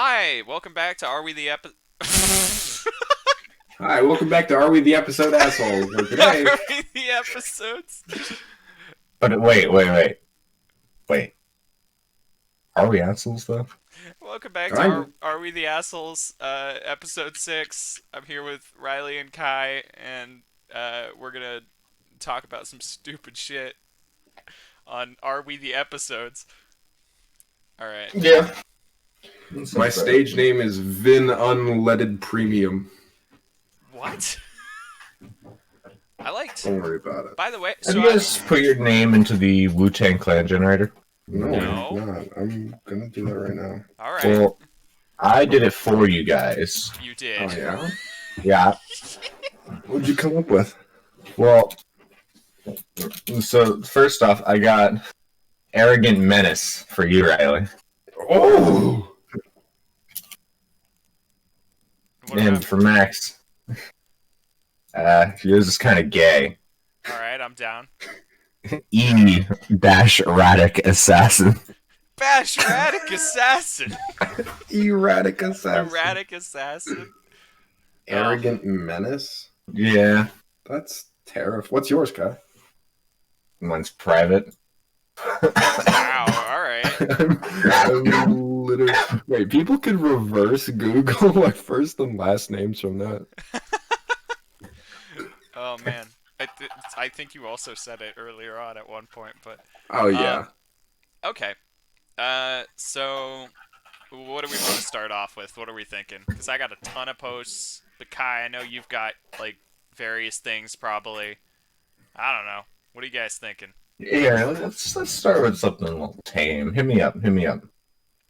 Hi, welcome back to Are We the Hi, welcome back to Are We the Episode Assholes? Where today, Are We the Episodes? But wait. Are we assholes though? Welcome back to kind Are of. Are We the Assholes? Episode 6. I'm here with Riley and Kai, and we're gonna talk about some stupid shit on Are We the Episodes. All right. Yeah. My stage name is Vin Unleaded Premium. What? I liked. Don't worry about it. By the way, Have so you guys put your name into the Wu-Tang Clan generator? No, No. I'm not. I'm gonna do that right now. all right, Well, I did it for you guys. you Oh did. yeah? Yeah. What'd you come up with? Well, so first off, I got Arrogant Menace for you, Riley. Oh! What And about- for Max, yours is kind of gay. all right, I'm down. Erratic Assassin. Bash Erratic Assassin. Erratic Assassin. Erratic Assassin. Arrogant Menace? Yeah. That's terrifying. What's yours, Kai? Mine's private. Wow, alright. I'm literally... Wait, people could reverse Google my first and last names from that. Oh man. I think you also said it earlier on at one point, but Oh yeah. okay. So what do we want to start off with? What are we thinking? Because I got a ton of posts. But Kai, I know you've got like various things probably. I don't know. What are you guys thinking? Yeah, let's start with something a little tame. Hit me up.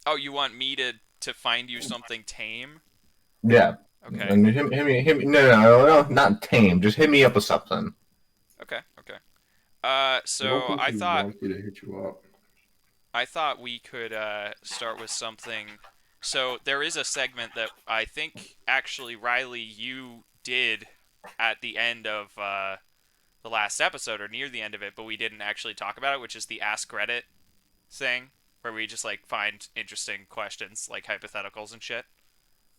Oh, you want me to find you something tame? Yeah. Okay. And hit me. No, not tame. Just hit me up with something. Okay. I So don't think I he thought wants me to hit you up. we could start with something. So there is a segment that I think actually Riley you did at the end of the last episode or near the end of it, but we didn't actually talk about it, which is the Ask Reddit thing, where we just like find interesting questions, like hypotheticals and shit.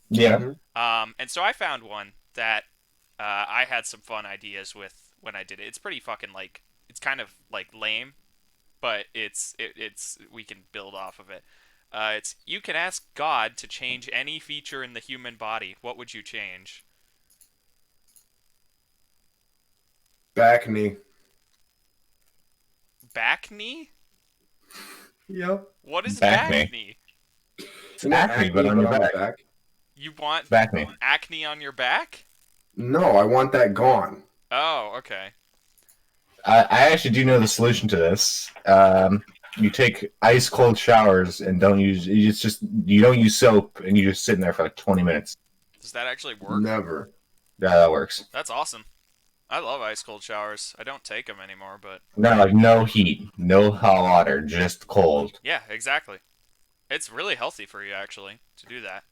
Yeah. And so I found one that I had some fun ideas with when I did it. It's pretty fucking like it's kind of like lame, but it's we can build off of it. It's you can ask God to change any feature in the human body. What would you change? Back knee. Back knee? Yep. What is Back back knee. knee? It's acne, but on your back. You want Back knee. acne on your back? No, I want that gone. Oh, okay. I actually do know the solution to this. You take ice cold showers and don't use. You don't use soap and you just sit in there for like 20 minutes. Does that actually work? Never. Yeah, that works. That's awesome. I love ice cold showers. I don't take them anymore, but No, like no heat, no hot water, just cold. yeah, exactly. It's really healthy for you actually to do that.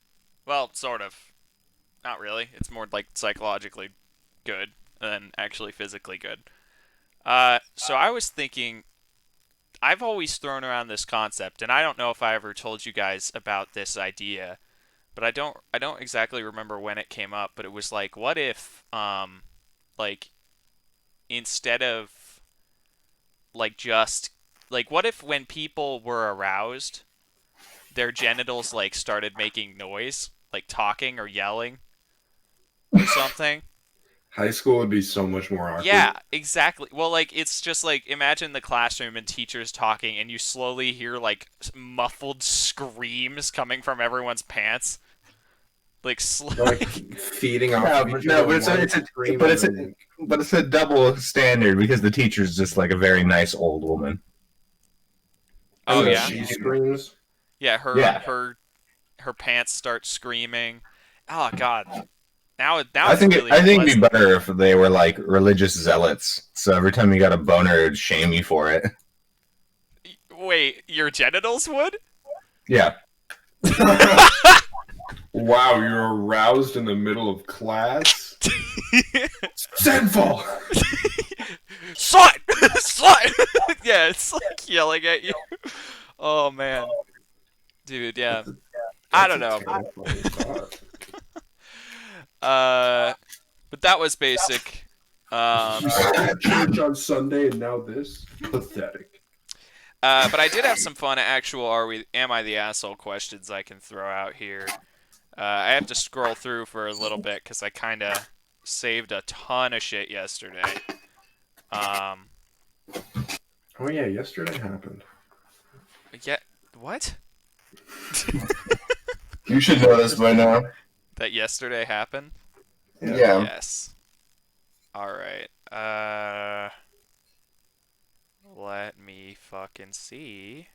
Well, sort of. Not really. It's more like psychologically good than actually physically good. So I was thinking, I've always thrown around this concept, and I don't know if I ever told you guys about this idea, but I don't exactly remember when it came up. But it was like, what if, like, instead of like just like, what if when people were aroused, their genitals like started making noise, like talking or yelling or something? High school would be so much more awkward. Yeah, exactly. Well, like it's just like imagine the classroom and teachers talking, and you slowly hear like muffled screams coming from everyone's pants, like Like feeding off No, of but, each no, other but it's a, one it's a, scream but it's and a, then- but it's a double standard because the teacher's just like a very nice old woman. oh and then yeah, she screams. yeah. Her Yeah. her pants start screaming. Oh God. Now I it's think really I think it'd be unpleasant. better if they were like religious zealots. So every time you got a boner, it'd shame you for it. Wait, your genitals would? Yeah. Wow, you're aroused in the middle of class? Sinful! Slut! Slut! Yeah, it's like yelling at you. Oh man. Dude, yeah. I That's don't a know. terrifying thought. Uh, but that was basic. You skipped church on Sunday and now this? Pathetic. But I did have some fun actual am I the asshole questions I can throw out here. I have to scroll through for a little bit because I kind of saved a ton of shit yesterday. Um, Oh yeah, yesterday happened. yeah, what? You should know this by now. That yesterday happened? Yeah. Yes. All right. Let me fucking see.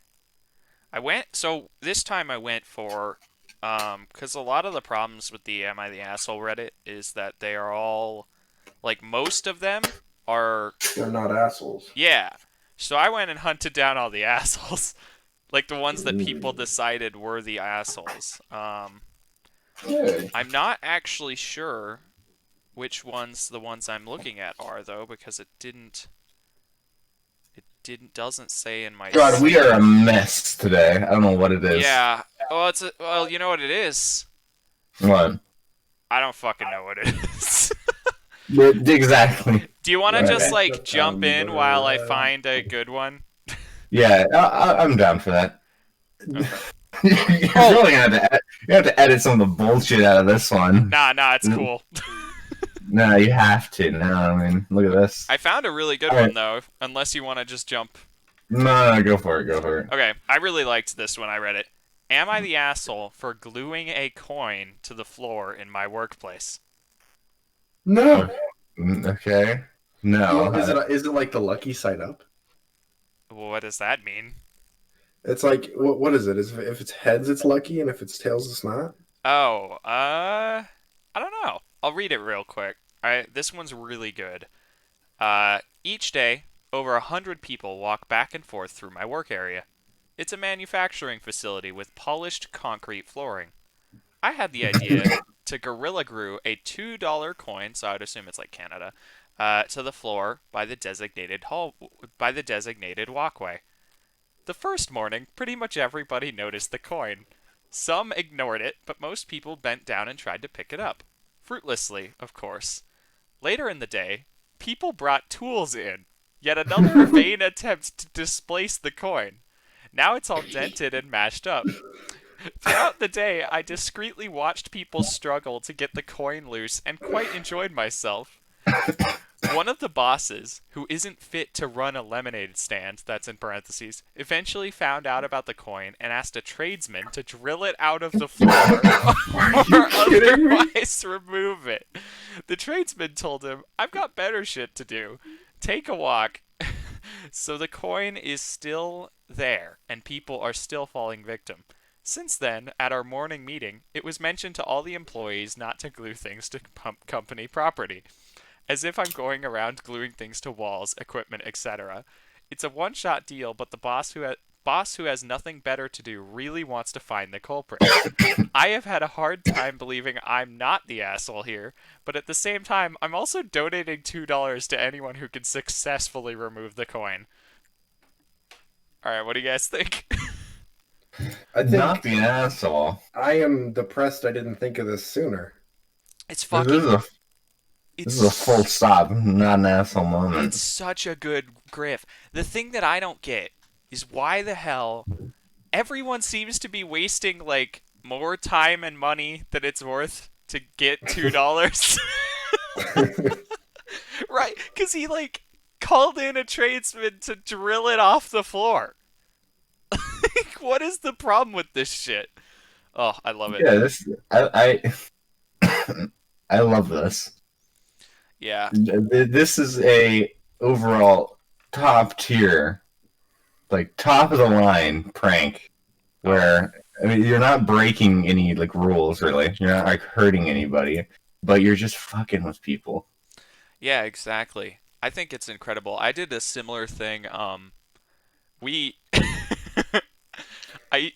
So this time I went for, because a lot of the problems with the Am I the Asshole Reddit is that they are all, like, most of them are, They're not assholes. yeah. So I went and hunted down all the assholes, like the ones that people Ooh. decided were the assholes. Hey. I'm not actually sure which ones the ones I'm looking at are though, because doesn't say in my God, we are a mess today. I don't know what it is. Yeah. Well, you know what it is? What? I don't fucking know what it is. Exactly. Do you want to just Okay. like jump in while I find a good one? Yeah, I'm down for that. Okay. You're Oh. really you have to edit some of the bullshit out of this one. Nah, it's cool. No, you have to. No, I mean, look at this. I found a really good All one right. though, unless you want to just jump. No, go for it. Go for it. Okay, I really liked this when I read it. Am I the asshole for gluing a coin to the floor in my workplace? No. Okay. No. Is it like the lucky side up? What does that mean? It's like what is it? If it's heads, it's lucky, and if it's tails, it's not. Oh, I don't know. I'll read it real quick. Alright, this one's really good. Each day, over 100 people walk back and forth through my work area. It's a manufacturing facility with polished concrete flooring. I had the idea to gorilla glue a $2 coin, so I would assume it's like Canada, to the floor by the designated walkway. The first morning, pretty much everybody noticed the coin. Some ignored it, but most people bent down and tried to pick it up. Fruitlessly, of course. Later in the day, people brought tools in. Yet another vain attempt to displace the coin. Now it's all dented and mashed up. Throughout the day, I discreetly watched people struggle to get the coin loose and quite enjoyed myself. One of the bosses, who isn't fit to run a lemonade stand, that's in parentheses, eventually found out about the coin and asked a tradesman to drill it out of the floor or otherwise remove it. The tradesman told him, "I've got better shit to do. Take a walk." So the coin is still there, and people are still falling victim. Since then, at our morning meeting, it was mentioned to all the employees not to glue things to company property. As if I'm going around gluing things to walls, equipment, etc. It's a one-shot deal, but the boss who has nothing better to do really wants to find the culprit. I have had a hard time believing I'm not the asshole here, but at the same time, I'm also donating $2 to anyone who can successfully remove the coin. Alright, what do you guys think? I think Not the asshole. I am depressed. I didn't think of this sooner. It's This fucking... is a this is a full stop, not an asshole moment. It's such a good griff. The thing that I don't get is why the hell everyone seems to be wasting, like, more time and money than it's worth to get $2. Right, because he, like, called in a tradesman to drill it off the floor. Like, what is the problem with this shit? Oh, I love it. Yeah, I love this. Yeah. This is a overall top tier, like top of the line prank where I mean you're not breaking any like rules really. You're not like hurting anybody, but you're just fucking with people. Yeah, exactly. I think it's incredible. I did a similar thing. We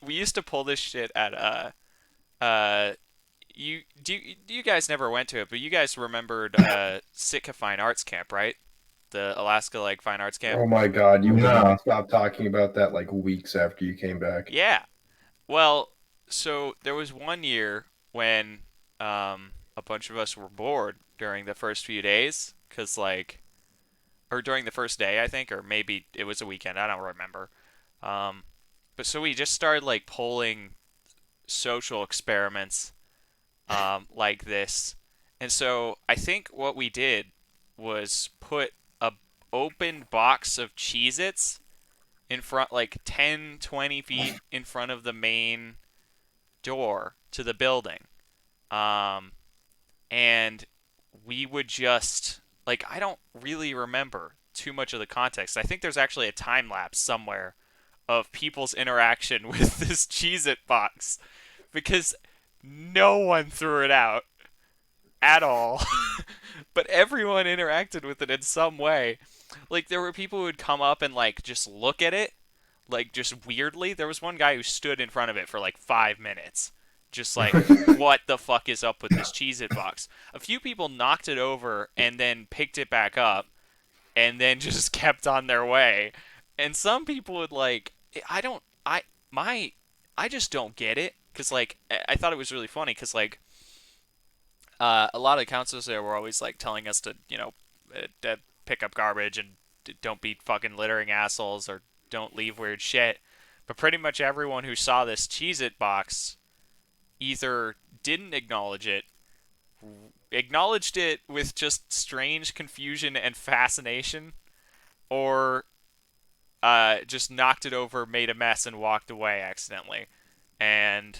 we used to pull this shit at you guys never went to it, but you guys remembered Sitka Fine Arts Camp, right? The Alaska like Fine Arts Camp. Oh my god, you No. wouldn't stop talking about that like weeks after you came back. Yeah. Well, So there was one year when a bunch of us were bored during the first few days, cause like, or during the first day, I think, or maybe it was a weekend. I don't remember. Um, but so we just started like pulling social experiments like this, and so I think what we did was put a open box of Cheez-Its in front, like 10, 20 feet in front of the main door to the building. Um, and we would just, like, I don't really remember too much of the context. I think there's actually a time lapse somewhere of people's interaction with this Cheez It box because no one threw it out at all. But everyone interacted with it in some way. Like, there were people who would come up and, like, just look at it, like, just weirdly. There was one guy who stood in front of it for, like, 5 minutes. Just like, what the fuck is up with this Cheez It box? A few people knocked it over and then picked it back up and then just kept on their way. And some people would, like, I don't, my, I just don't get it. Because, like, I thought it was really funny because, like, a lot of the counselors there were always like telling us to, pick up garbage and don't be fucking littering assholes or don't leave weird shit. But pretty much everyone who saw this Cheez It box either didn't acknowledge it, acknowledged it with just strange confusion and fascination, or just knocked it over, made a mess, and walked away accidentally. And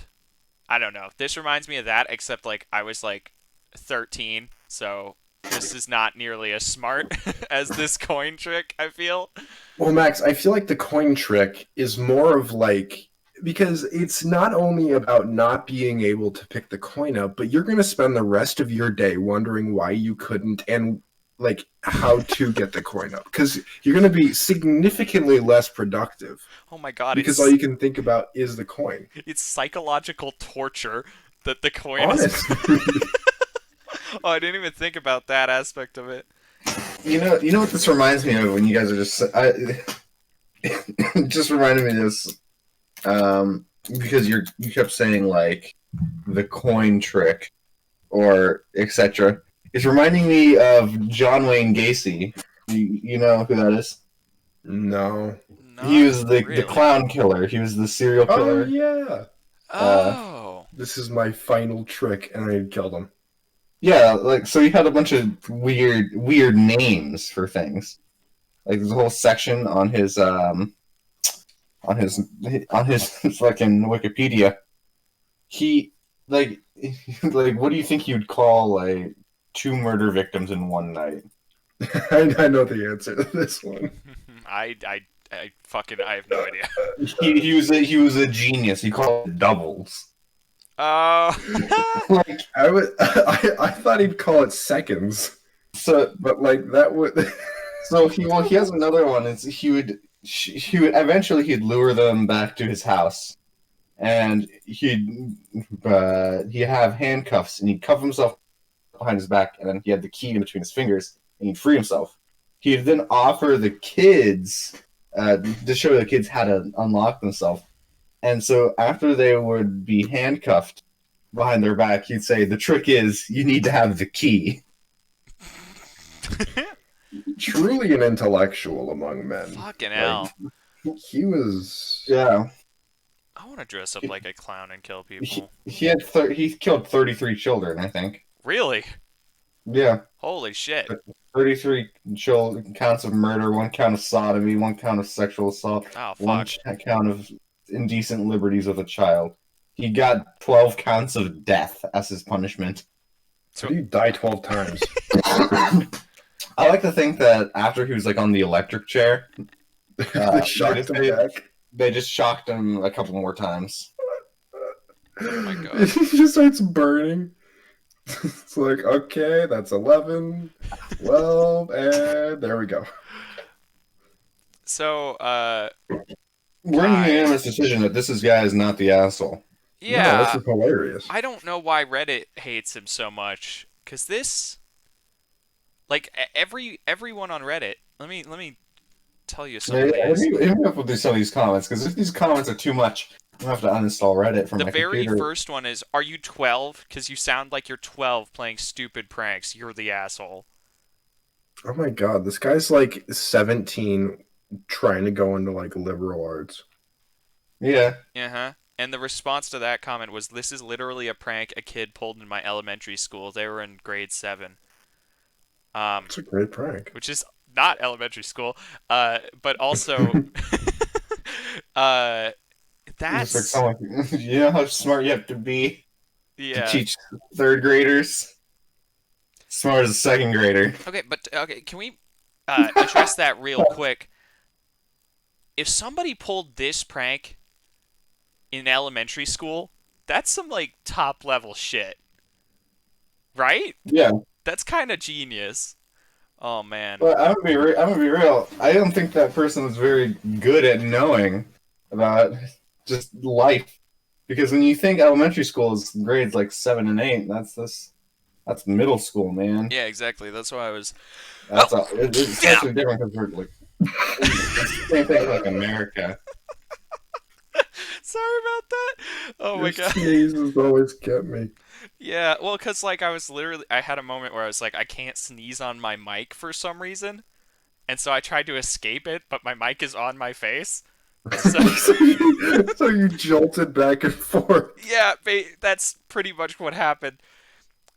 I don't know. This reminds me of that, except like I was like 13, so this is not nearly as smart as this coin trick, I feel. Well, Max, I feel like the coin trick is more of like because it's not only about not being able to pick the coin up, but you're going to spend the rest of your day wondering why you couldn't and like how to get the coin up because you're going to be significantly less productive Oh my god, because all you can think about is the coin. it's psychological torture that the coin is. Honestly. Oh, I didn't even think about that aspect of it. You know what this reminds me of when you guys are just. It just reminded me of this because you kept saying like the coin trick or etc. It's reminding me of John Wayne Gacy. You know who that is? No. He Not was the really. clown killer. He was the serial Oh, killer. yeah. Oh. This is my final trick, and I killed him. Yeah, like so he had a bunch of weird names for things. Like there's a whole section on his on his fucking Wikipedia. He like like what do you think you'd call like two murder victims in one night? I know the answer to this one. I have no idea. He was a genius. He called it doubles. Oh. Like I thought he'd call it seconds, so but like that would. so he has another one. It's he would eventually he'd lure them back to his house, and he'd have handcuffs, and he'd cuff himself behind his back, and then he had the key in between his fingers, and he'd free himself. He'd then offer the kids to show the kids how to unlock themselves. And so after they would be handcuffed behind their back, he'd say, "The trick is you need to have the key." Truly an intellectual among men. Fucking hell. He was. Yeah, I want to dress up like a clown and kill people. he killed 33 children, I think. Really? Yeah, Holy shit. 33 counts of murder, one count of sodomy, one count of sexual assault, Oh, one fuck. count of indecent liberties with a child. He got 12 counts of death as his punishment. How do you die 12 times? I like to think that after he was like on the electric chair, They shocked him back. they just shocked him a couple more times. Oh my god. He just starts burning. It's like, okay, that's 11, 12, and there we go. So, We're in a unanimous decision that this guy is not the asshole. No, yeah. this is hilarious. I don't know why Reddit hates him so much, cause this, like everyone on Reddit. Let me tell you some of Hit these. me up with some of these comments, because if these comments are too much, I have to uninstall Reddit from The my very computer. first one is, "Are you 12? Because you sound like you're 12 playing stupid pranks. You're the asshole." Oh my God, this guy's like 17 trying to go into like liberal arts. Yeah, Uh-huh. And the response to that comment was, "This is literally a prank a kid pulled in my elementary school. They were in grade 7." Um, It's a great prank. which is not elementary school. But also, uh, just like that's someone, you know how smart you have to be to yeah. teach third graders. Smart as a second grader. Okay, but okay, can we address that real quick? If somebody pulled this prank in elementary school, that's some like top level shit, right? Yeah, That's kind of genius. Oh man. but I'm gonna be real. I don't think that person was very good at knowing about just life, because when you think elementary school is grades like 7 and 8, that's middle school, man. Yeah, exactly. That's why I was. Oh, That's all. It's yeah. especially different because we're like it's the same thing with like America. Sorry about that. Oh Your my god. sneezes always get me. Yeah, well, cause like I had a moment where I was like, I can't sneeze on my mic for some reason, and so I tried to escape it, but my mic is on my face. So So you jolted back and forth. yeah, that's pretty much what happened.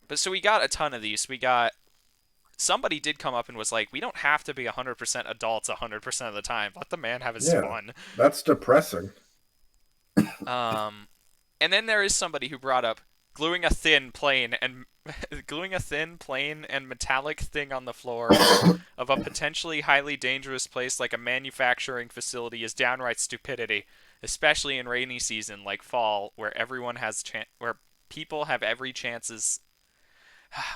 But so we got a ton of these. We got somebody did come up and was like, we don't have to be 100% adults 100% of the time. Let the man have his Yeah, fun. that's depressing. Um, and then there is somebody who brought up gluing a thin plane and gluing a thin plane and metallic thing on the floor of a potentially highly dangerous place like a manufacturing facility is downright stupidity, especially in rainy season like fall, where where people have every chances.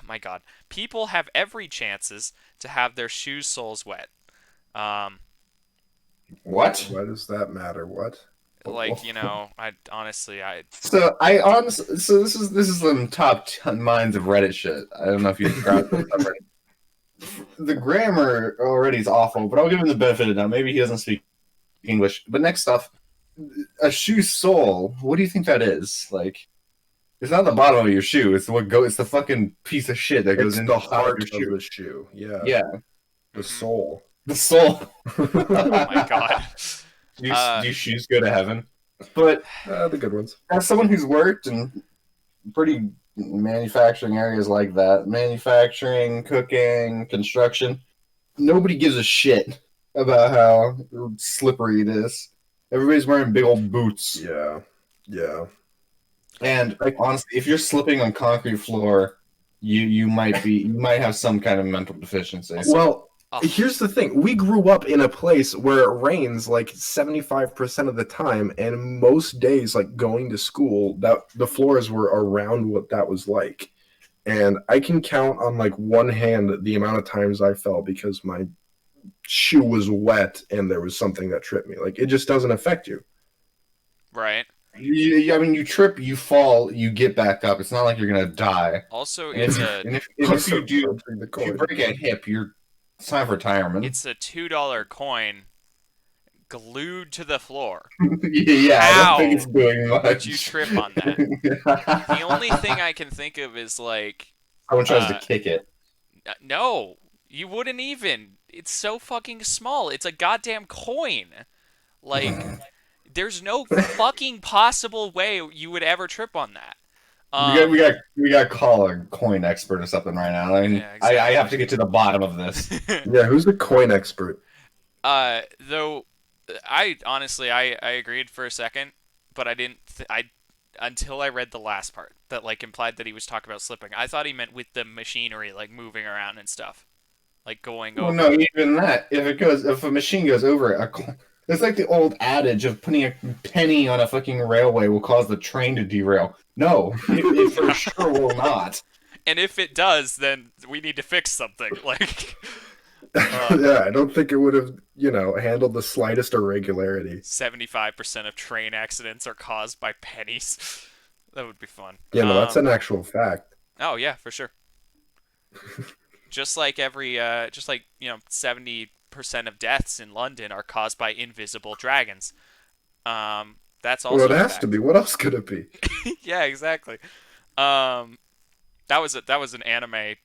My God, people have every chances to have their shoes soles wet. Um, What? Why does that matter? What? like I honestly, I So I honestly, so this is some top 10 minds of Reddit shit. I don't know if you grabbed this already. The grammar already is awful, but I'll give him the benefit of the doubt. Maybe he doesn't speak English. But next off, a shoe sole. What do you think that is? Like, it's not the bottom of your shoe. It's what go. It's the fucking piece of shit that goes It's the inside of heart your of shoe. the shoe. Yeah, Yeah, the mhm. soul. the sole. Oh my God. Do your shoes go to heaven? But The good ones. as someone who's worked in pretty manufacturing areas like that, manufacturing, cooking, construction, nobody gives a shit about how slippery it is. Everybody's wearing big old boots. Yeah, yeah. And Like, honestly, if you're slipping on concrete floor, you might have some kind of mental deficiency. well, Oh, here's the thing. We grew up in a place where it rains like 75% of the time, and most days, like going to school, that the floors were around what that was like. And I can count on like one hand the amount of times I fell because my shoe was wet and there was something that tripped me. Like it just doesn't affect you. right. I mean, you trip, you fall, you get back up. It's not like you're gonna die. Also, And if it's you, a and if you do, The if you coin. break a hip, it's time for retirement. it's a $2 coin glued to the floor. Yeah, I don't think it's How doing would you much. trip on that? The only thing I can think of is like, Someone tries to uh, kick it. no, you wouldn't even. It's so fucking small. It's a goddamn coin. Like, there's no fucking possible way you would ever trip on that. We got we Um, got we got to call a coin expert or something right now. I mean, yeah, I have exactly. to get to the bottom of this. Yeah, who's the coin expert? Though I honestly I agreed for a second, but I didn't I until I read the last part that like implied that he was talking about slipping. I thought he meant with the machinery like moving around and stuff, like going Well, no, over. even that. If a machine goes over it, it's like the old adage of putting a penny on a fucking railway will cause the train to derail. No, it for sure will not. And if it does, then we need to fix something. Like Yeah, I don't think it would have, handled the slightest irregularity. 75% of train accidents are caused by pennies. That would be fun. Yeah, no, that's an actual fact. Oh yeah, for sure. Just like 70% of deaths in London are caused by invisible dragons. That's Well, it also a has to fact. be. What else could it be? Yeah, exactly. Um, that was an anime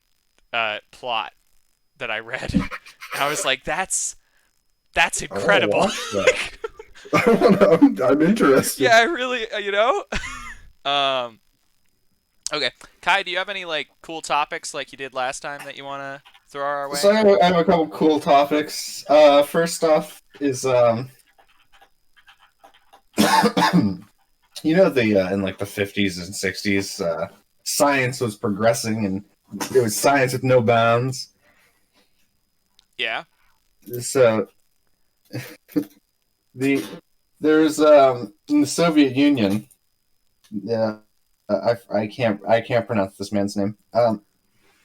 plot that I read. I was like, that's I want to incredible. watch that. I want to. I'm Yeah, interested. I really, um, okay, Kai, do you have any like cool topics like you did last time that you want to throw our So way? I have a couple cool topics. First off is the in like the 50s and 60s, science was progressing, and it was science with no bounds. Yeah. So the there's in the Soviet Union. Yeah, I can't pronounce this man's name.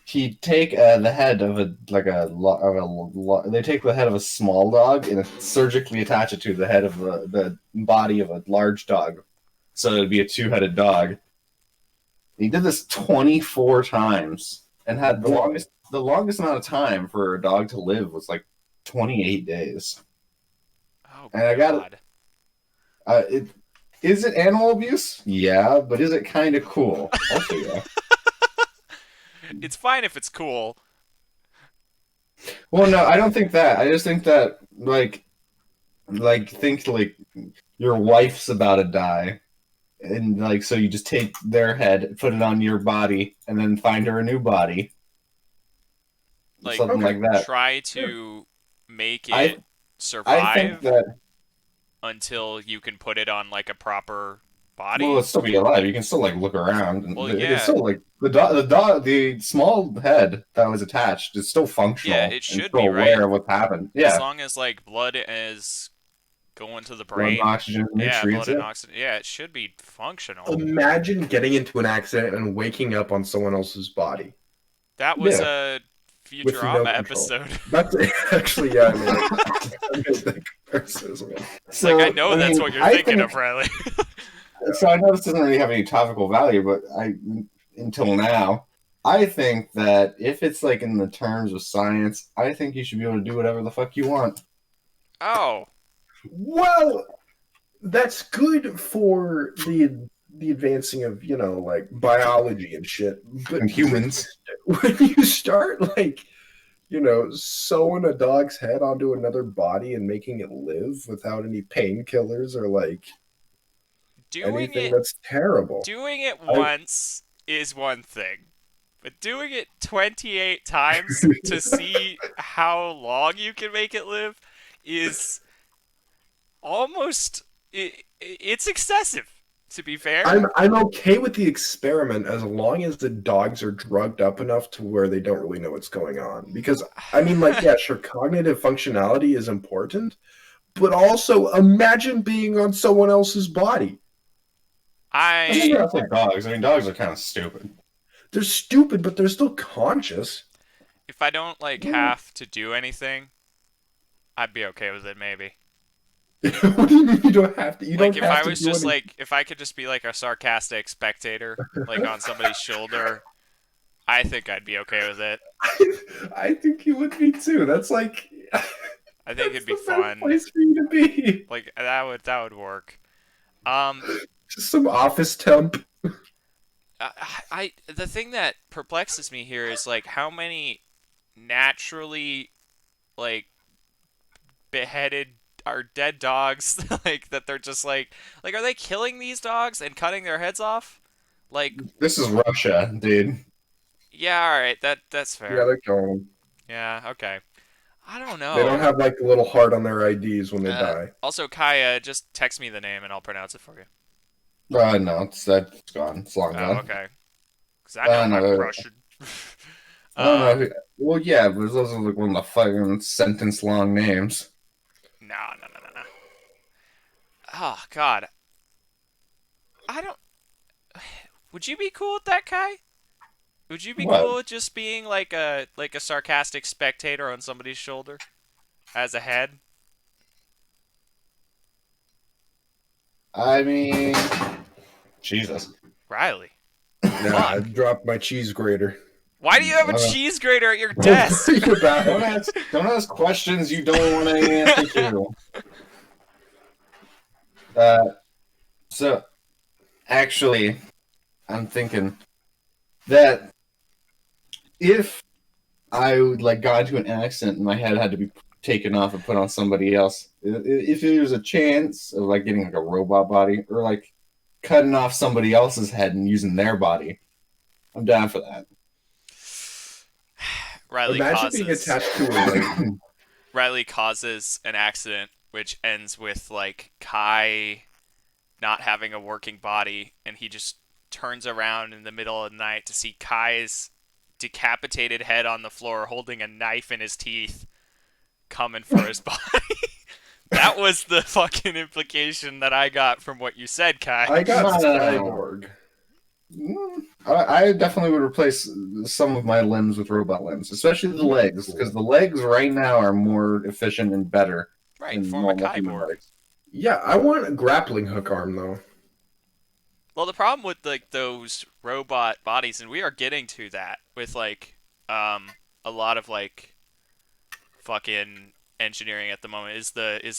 He'd take the head of a like a lo- of a lo- they take the head of a small dog and surgically attach it to the head of the body of a large dog, so it'd be a two-headed dog. He did this 24 times and had the longest amount of time for a dog to live was like 28 days. Oh And I got God. it. Is it animal abuse? Yeah, but is it kind of cool? Also, yeah. It's fine if it's cool. Well, no, I don't think that. I just think that think like your wife's about to die, and like so you just take their head, put it on your body, and then find her a new body, Like, something Okay. like that. try to make it I I think survive that until you can put it on like a proper well, body. it'll still be alive. You can still like look around, and Well, it can yeah, still like the small head that was attached is still yeah, functional it and should still be right aware of what's happened. as Yeah, long as like blood is going to the blood, brain. oxygen, Yeah, blood nutrients. and Yeah, oxygen. Yeah, it should be functional. Imagine getting into an accident and waking up on someone else's body That was yeah. a with no Futurama control. episode. That's actually, yeah, I made that comparison as well. Like, I So know I that's mean, what you're I thinking think of, Riley. so. I know this doesn't really have any topical value, but until now, I think that if it's like in the terms of science, I think you should be able to do whatever the fuck you want. Oh, Well, that's good for the advancing of like biology and shit. But And humans. when you start like sewing a dog's head onto another body and making it live without any painkillers or like doing anything, it that's terrible. doing it I once is one thing, but doing it 28 times to see how long you can make it live is almost it's excessive, to be fair. I'm okay with the experiment as long as the dogs are drugged up enough to where they don't really know what's going on. Because I mean, like, yeah, sure, cognitive functionality is important, but also imagine being on someone else's body. I think I that's like dogs. I mean, dogs are kind of stupid. They're stupid, but they're still conscious. if I don't like have to do anything, I'd be okay with it maybe. What do you mean you don't have to? You Like don't if have I to was do just anything. like if I could just be like a sarcastic spectator like on somebody's shoulder, I think I'd be okay with it. I think you would be too. That's like I think that's it'd be the best fun. place for you to be. Like that would work. Um Just some office temp. the thing that perplexes me here is like how many naturally like beheaded are dead dogs like that they're just like are they killing these dogs and cutting their heads off? Like This is Russia, dude. yeah, all right, that's Yeah, fair. they're going. Yeah, okay. I don't They don't know. have like a little heart on their IDs when they Uh die. also Kaya, just text me the name and I'll pronounce it for you. No, that's gone. It's long Oh, gone. okay. Cuz I know I'm No, Russian. I don't know. um Well, yeah, but those are like one of the fucking sentence-long names. no, no, no, no, no. Oh god. I don't would you be cool with that, Kai? Would you be What? cool with just being like a sarcastic spectator on somebody's shoulder as a head? I mean, Jesus. Riley. Yeah, I Fuck. dropped my cheese grater. Why do you have a Uh, cheese grater at your Don't desk? worry about don't it. ask questions you don't want to answer to. Uh, So actually, I'm thinking that if I would like got into an accident and my head had to be taken off and put on somebody else, if there was a chance of like getting like a robot body or like cutting off somebody else's head and using their body, I'm down for that. Riley Imagine being causes attached to a ring. Riley causes an accident which ends with like Kai not having a working body, and he just turns around in the middle of the night to see Kai's decapitated head on the floor holding a knife in his teeth coming for his body. That was the fucking implication that I got from what you said, Kai. I got No, no, no. cyborg. I definitely would replace some of my limbs with robot limbs, especially the legs, because the legs right now are more efficient and better Right, than form a normal human kyborg. legs. Yeah, I want a grappling hook arm though. Well, the problem with like those robot bodies, and we are getting to that with like a lot of like fucking engineering at the moment is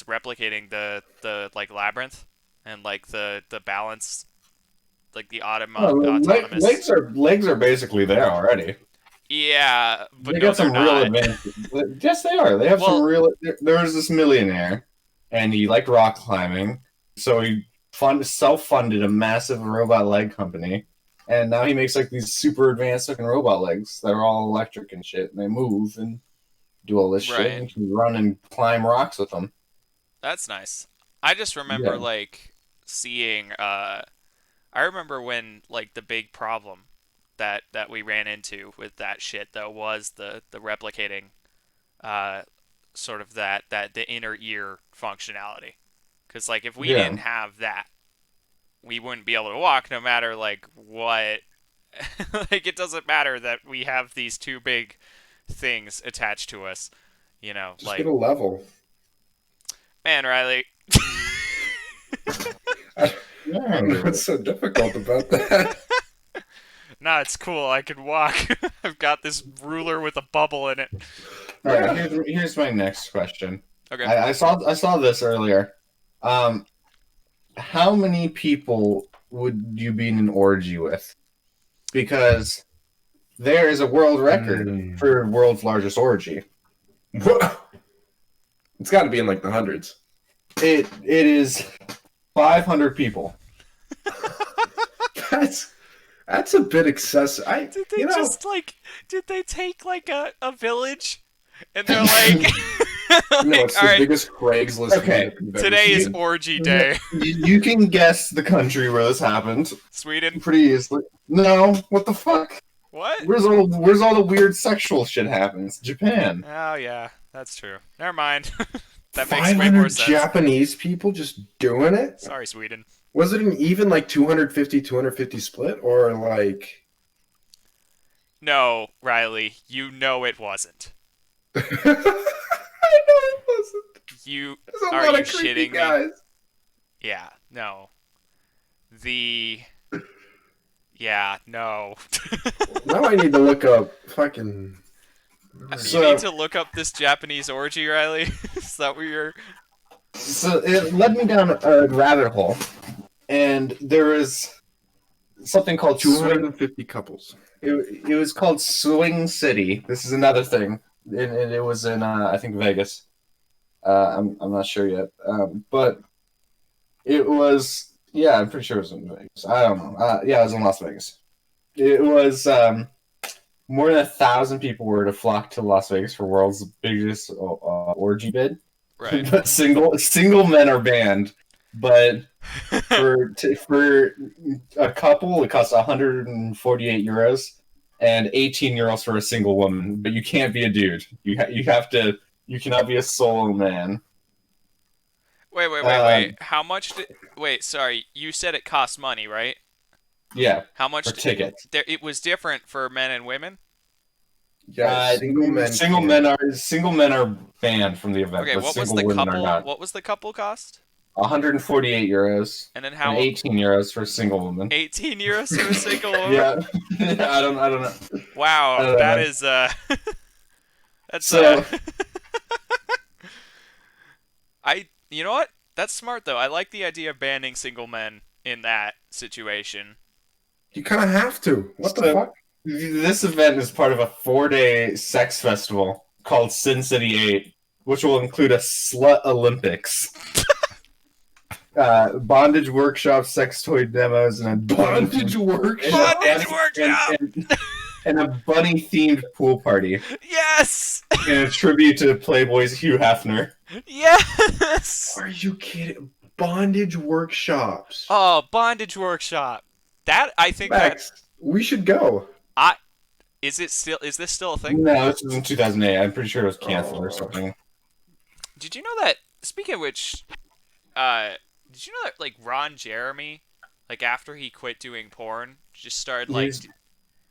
replicating the like labyrinth and like the balance, like the Oh, autonomous. legs are basically there already. Yeah, but They no, got they're some real not. advances. Yes, they are. They have some Well, real. There was this millionaire, and he liked rock climbing, so he self-funded a massive robot leg company, and now he makes like these super advanced looking robot legs that are all electric and shit, and they move and do all this shit, right. and you can run and climb rocks with them. That's nice. I just remember Yeah. like seeing I remember when like the big problem that we ran into with that shit though was the replicating uh sort of that the inner ear functionality. Cuz like if we didn't Yeah. have that, we wouldn't be able to walk no matter like what. Like it doesn't matter that we have these two big things attached to us, Just get like a level. man, Riley. I, I don't know Yeah. what's so difficult about that. Nah, it's cool. I can walk. I've got this ruler with a bubble in it. All right. Yeah. Here's my next question. Okay. I saw this earlier. Um, how many people would you be in an orgy with? Because there is a world record Mm. for world's largest orgy. It's got to be in like the hundreds. It is 500 people. That's a bit excessive. Did they just like? Did they take like a village, and they're like, No, it's all the right, biggest Craigslist Okay, meetup you've ever today is seen. orgy day. You can guess the country where this happened Sweden. pretty easily. No, what the fuck? What? Where's all the weird sexual shit happens? Japan. Oh yeah, that's true. Never mind. That makes way more 500 sense. Japanese people just doing it? Sorry, Sweden. Was it an even like 250 split or like No, Riley, you know it wasn't. I know it wasn't. You There's a are lot you of creepy shitting me? guys. Yeah, no. The Yeah, no. Now I need to look up fucking. You need to look up this Japanese orgy, Riley. Is that what you're? So it led me down a rabbit hole, and there is something called Swing. 250 couples. It was called Swing City. This is another thing, and it was in I think Vegas. I'm not sure yet, but it was I'm pretty sure it was in Vegas. I don't know. Yeah, it was in Las Vegas. It was more than 1,000 people were to flock to Las Vegas for world's biggest orgy bid. Right. But single men are banned. But for a couple, it costs 148 euros and 18 euros for a single woman. But you can't be a dude. You have to. You cannot be a solo man. Wait. How much did? Wait, sorry. You said it costs money, right? Yeah, How much? for tickets. It was different for men and women. Yeah, Single men are banned from the event. Okay, but what was single the women are couple? not. What was the couple cost? 148 euros And then and how? 18 euros for a single woman. 18 euros for a single woman. Yeah, I don't know. Wow, that is that's So You know what? That's smart though. I like the idea of banning single men in that situation. You kind of have to. What the So fuck? this event is part of a 4-day sex festival called Sin City 8, which will include a slut Olympics, bondage workshops, sex toy demos, and a Bondage workshop. Bondage workshop! and a bunny themed pool party. Yes! In a tribute to Playboy's Hugh Hefner. Yes! Are you kidding? Bondage workshops. Oh, bondage workshop. That I think Max, we should go. I is this still a thing? No, this was in 2008. I'm pretty sure it was canceled or something. Did you know that? Speaking of which, uh, did you know that like Ron Jeremy, like after he quit doing porn, just started like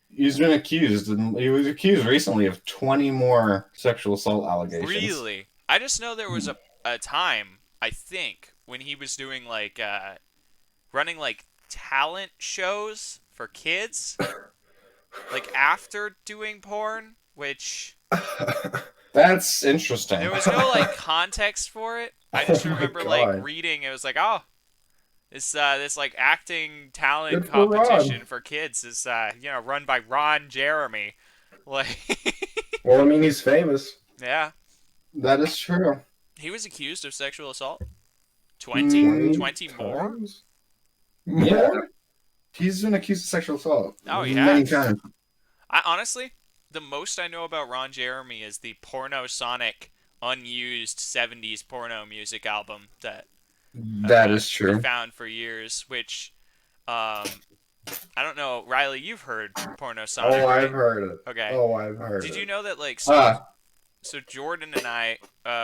He's been accused, and he was accused recently of 20 more sexual assault allegations. really? I just know there was a time, I think, when he was doing like running like talent shows for kids, like after doing porn, which That's interesting. there was no like context for it. I just Oh my remember like God. reading it was like, oh, this like acting talent Good for competition Ron. for kids is run by Ron Jeremy. Like Well, I mean, he's famous. yeah. That is true. He was accused of sexual assault. 20? 20 more? Times? Yeah. More? He's been accused of sexual assault Oh, he many has. times. I honestly, the most I know about Ron Jeremy is the Porno Sonic unused 70s porno music album that That is we true. found for years, which I don't know, Riley, you've heard Porno Sonic, Oh, right? I've heard it. Okay. Oh, I've heard Did it. you know that like so Jordan and I,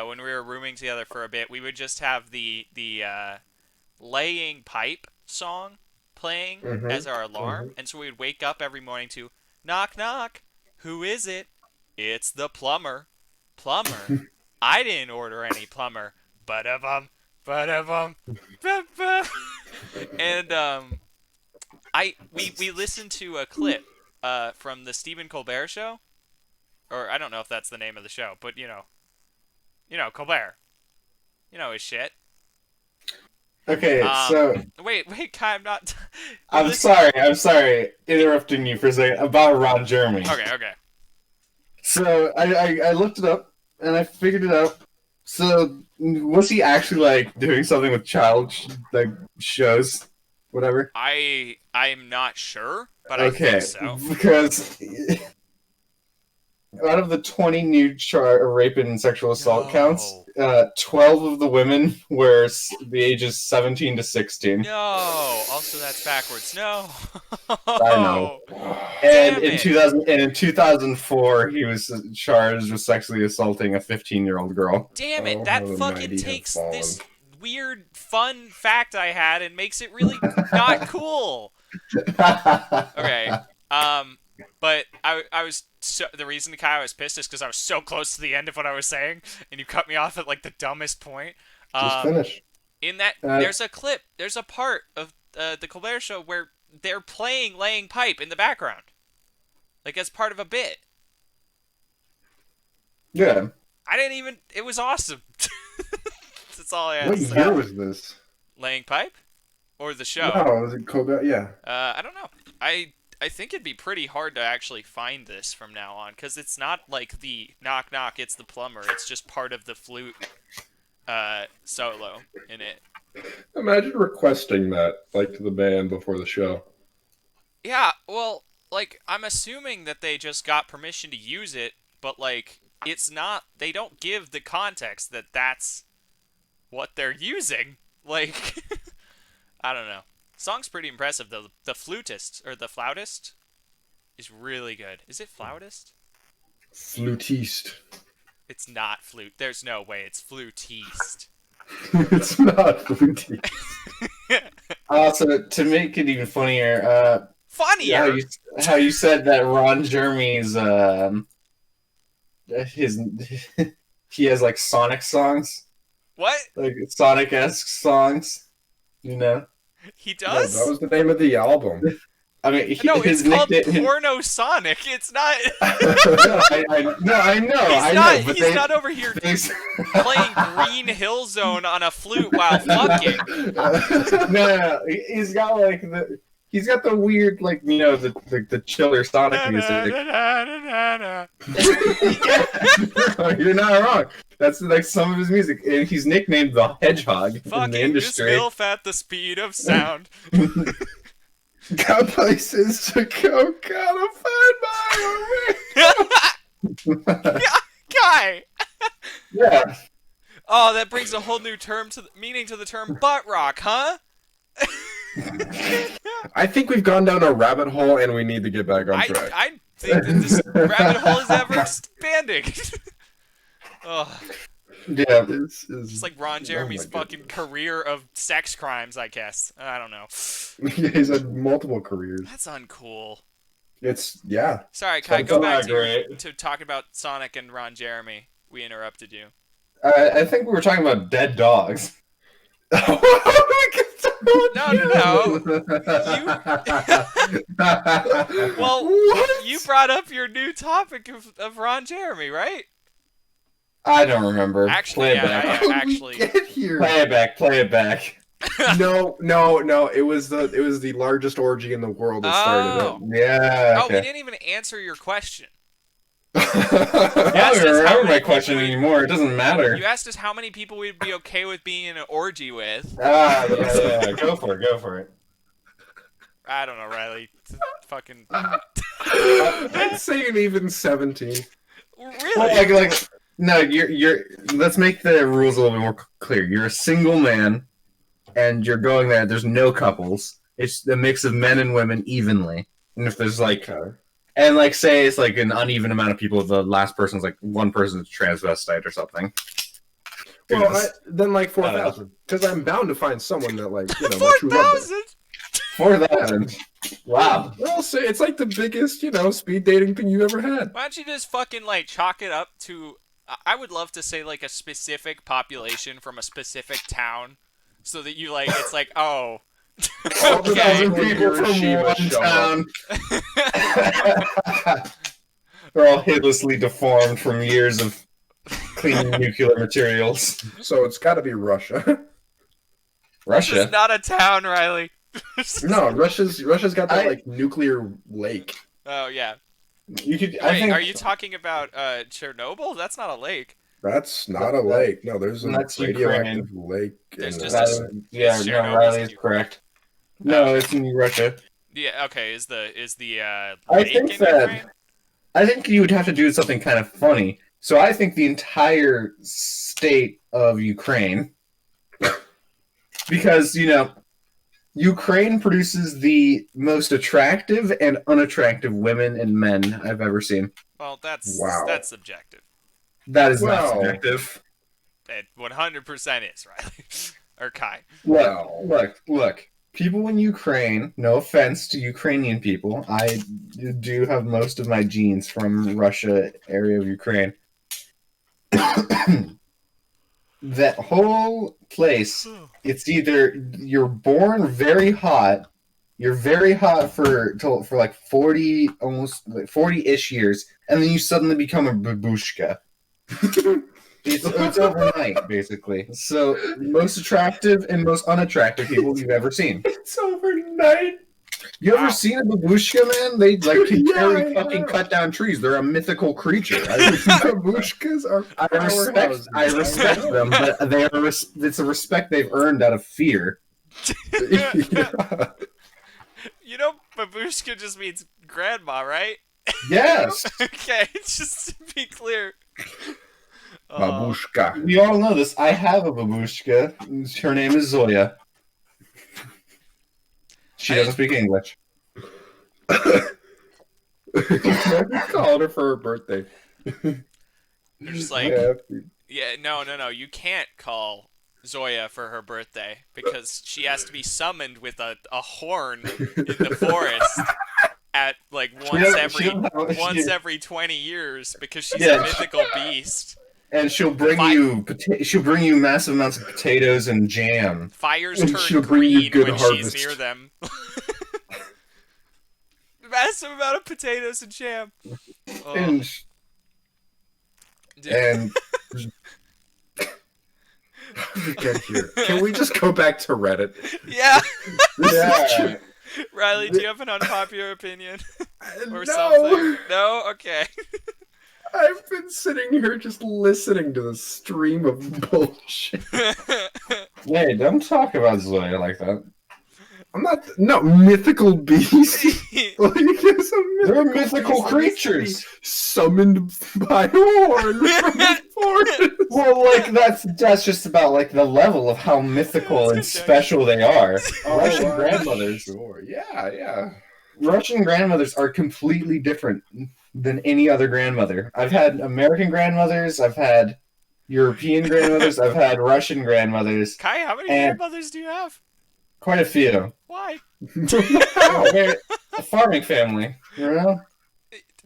when we were rooming together for a bit, we would just have the laying pipe song playing as our alarm, and so we would wake up every morning to knock knock, who is it? It's the plumber. Plumber. I didn't order any plumber. Ba-da-bum, ba-da-bum, ba-bum. And we listened to a clip from the Stephen Colbert show, or I don't know if that's the name of the show, but you know Colbert, you know his shit. Okay, so Wait, Kai, I'm not. I'm sorry, interrupting you for a second about Ron Jeremy. Okay. So I looked it up and I figured it out. So was he actually like doing something with child like shows, whatever? I'm not sure, but Okay, I think so. because out of the 20 new rape and sexual assault counts, 12 of the women were the ages 17 to 16. No. Also, that's backwards. No. I know. Damn And in it. 2004, he was charged with sexually assaulting a 15-year-old girl. Damn it! Oh, That how the fucking mighty have takes fallen. this weird, fun fact I had and makes it really not cool. Okay. But I was the reason Kai was pissed is because I was so close to the end of what I was saying, and you cut me off at like the dumbest point. Just finish. In that, there's a clip, there's a part of the Colbert Show where they're playing "Laying Pipe" in the background, like as part of a bit. Yeah. I didn't even. It was awesome. That's all I had What to say. year was this? Laying Pipe, or the show? No, was it Colbert? Yeah. I don't know. I think it'd be pretty hard to actually find this from now on, because it's not like the knock knock, it's the plumber. It's just part of the flute solo in it. Imagine requesting that, like, to the band before the show. Yeah, well, like, I'm assuming that they just got permission to use it, but, like, it's not, they don't give the context that that's what they're using. Like, I don't know. Song's pretty impressive, though. The flutist, or the flautist, is really good. Is it flautist? Flutiste. It's not flute. There's no way it's flutiste. It's not flutiste. Also, to make it even funnier, Funnier? how you said that Ron Jeremy's he has like Sonic songs, What? like Sonic-esque songs, you know. He No, does? that was the name of the album. I mean, No, it's his called nickname. Porno Sonic. It's not. I know. But He's not over here playing Green Hill Zone on a flute while fucking. No. He's got like he's got the weird like the chiller Sonic music. You're not wrong. That's like some of his music, and he's nicknamed the Hedgehog in the Fucking this industry. MILF at the speed of sound. Got places to go, gotta find my way. Guy. Yeah. Oh, that brings a whole new meaning to the term butt rock, huh? I think we've gone down a rabbit hole, and we need to get back on track. I think that this rabbit hole is ever expanding. Oh, Yeah. This is just like Ron Jeremy's fucking career of sex crimes, I guess. I don't know. Yeah, he's had multiple careers. That's uncool. It's Sorry, Kai, That's go back not great. to talk about Sonic and Ron Jeremy. We interrupted you. I think we were talking about dead dogs. No. Well, What? you brought up your new topic of Ron Jeremy, right? I don't remember. Actually, play it yeah, back. yeah. How did actually- we get here? Play it back. No. It was the largest orgy in the world that started Oh. Yeah. Oh, we Okay. didn't even answer your question. I it. Yes, don't that's how remember my many question people- anymore. It doesn't matter. You asked us how many people we'd be okay with being in an orgy with. Yeah. Go for it. I don't know, Riley. Fucking I'd say an even 17. really? Like no, you're. Let's make the rules a little bit more clear. You're a single man, and you're going there. There's no couples. It's a mix of men and women evenly. And if there's like, and like say it's like an uneven amount of people, the last person's like one person's transvestite or something. Well, then like 4,000, because I'm bound to find someone that like my true love. 4,000? 4,000. Wow. Well, say it's like the biggest speed dating thing you ever had. Why don't you just fucking like chalk it up to? I would love to say like a specific population from a specific town, so that you like it's like oh. All the Okay. people People from Hiroshima one show up. town. They're all hideously deformed from years of cleaning nuclear materials. So it's got to be Russia. This Russia. is not a town, Riley. No, Russia's got that I- like nuclear lake. Oh yeah. You could. Wait, I think. are you talking about Chernobyl? That's not a lake. That's not a lake. No, there's a That's radioactive lake. There's in just there. a- Yeah, It's no, Chernobyl. Riley is correct. No, it's in Russia. Yeah. Okay. Is the I lake think in that- Ukraine? I think you would have to do something kind of funny. So I think the entire state of Ukraine, because Ukraine produces the most attractive and unattractive women and men I've ever seen. Well, that's Wow. that's subjective. That is not Wow. subjective. It 100% is, Riley. Or Kai. Wow. Look. People in Ukraine, no offense to Ukrainian people, I do have most of my genes from Russia area of Ukraine. That whole place, it's either you're born very hot, you're very hot for like 40, almost like 40-ish years, and then you suddenly become a babushka. It's overnight, basically. So, most attractive and most unattractive people you've ever seen. It's overnight. You ever Wow. seen a babushka, man? They like can Yeah, carry I fucking have. cut down trees. They're a mythical creature. Babushkas are I powerhouses. respect them, but they are it's a respect they've earned out of fear. Yeah. You know, babushka just means grandma, right? Yes, Okay, just to be clear. Babushka. we all know this. I have a babushka. Her name is Zoya. She doesn't speak English. Called her for her birthday. They're just like, yeah, no. You can't call Zoya for her birthday because she has to be summoned with a horn in the forest at like once every 20 years because she's a Yeah. mythical beast. And she'll bring you massive amounts of potatoes and jam. Fires And turn she'll bring you green good when harvest. she's near them. massive amount of potatoes and jam. Oh, And dude. and how did we get here? Can we just go back to Reddit? Yeah. This is Yeah. Riley, do you have an unpopular opinion or no. something? No. Okay. I've been sitting here just listening to the stream of bullshit. Hey, don't talk about Zoya like that. I'm not. No, mythical beast. Like, it's They're mythical beast that's to be creatures. summoned by a horn from the forest. Well, like that's just about like the level of how mythical and special they are. Russian grandmothers. Sure. Yeah. Russian grandmothers are completely different than any other grandmother. I've had American grandmothers, I've had European grandmothers, I've had Russian grandmothers, Kai, how many And- grandmothers do you have? quite a few. Why? Oh, they're a farming family, you know?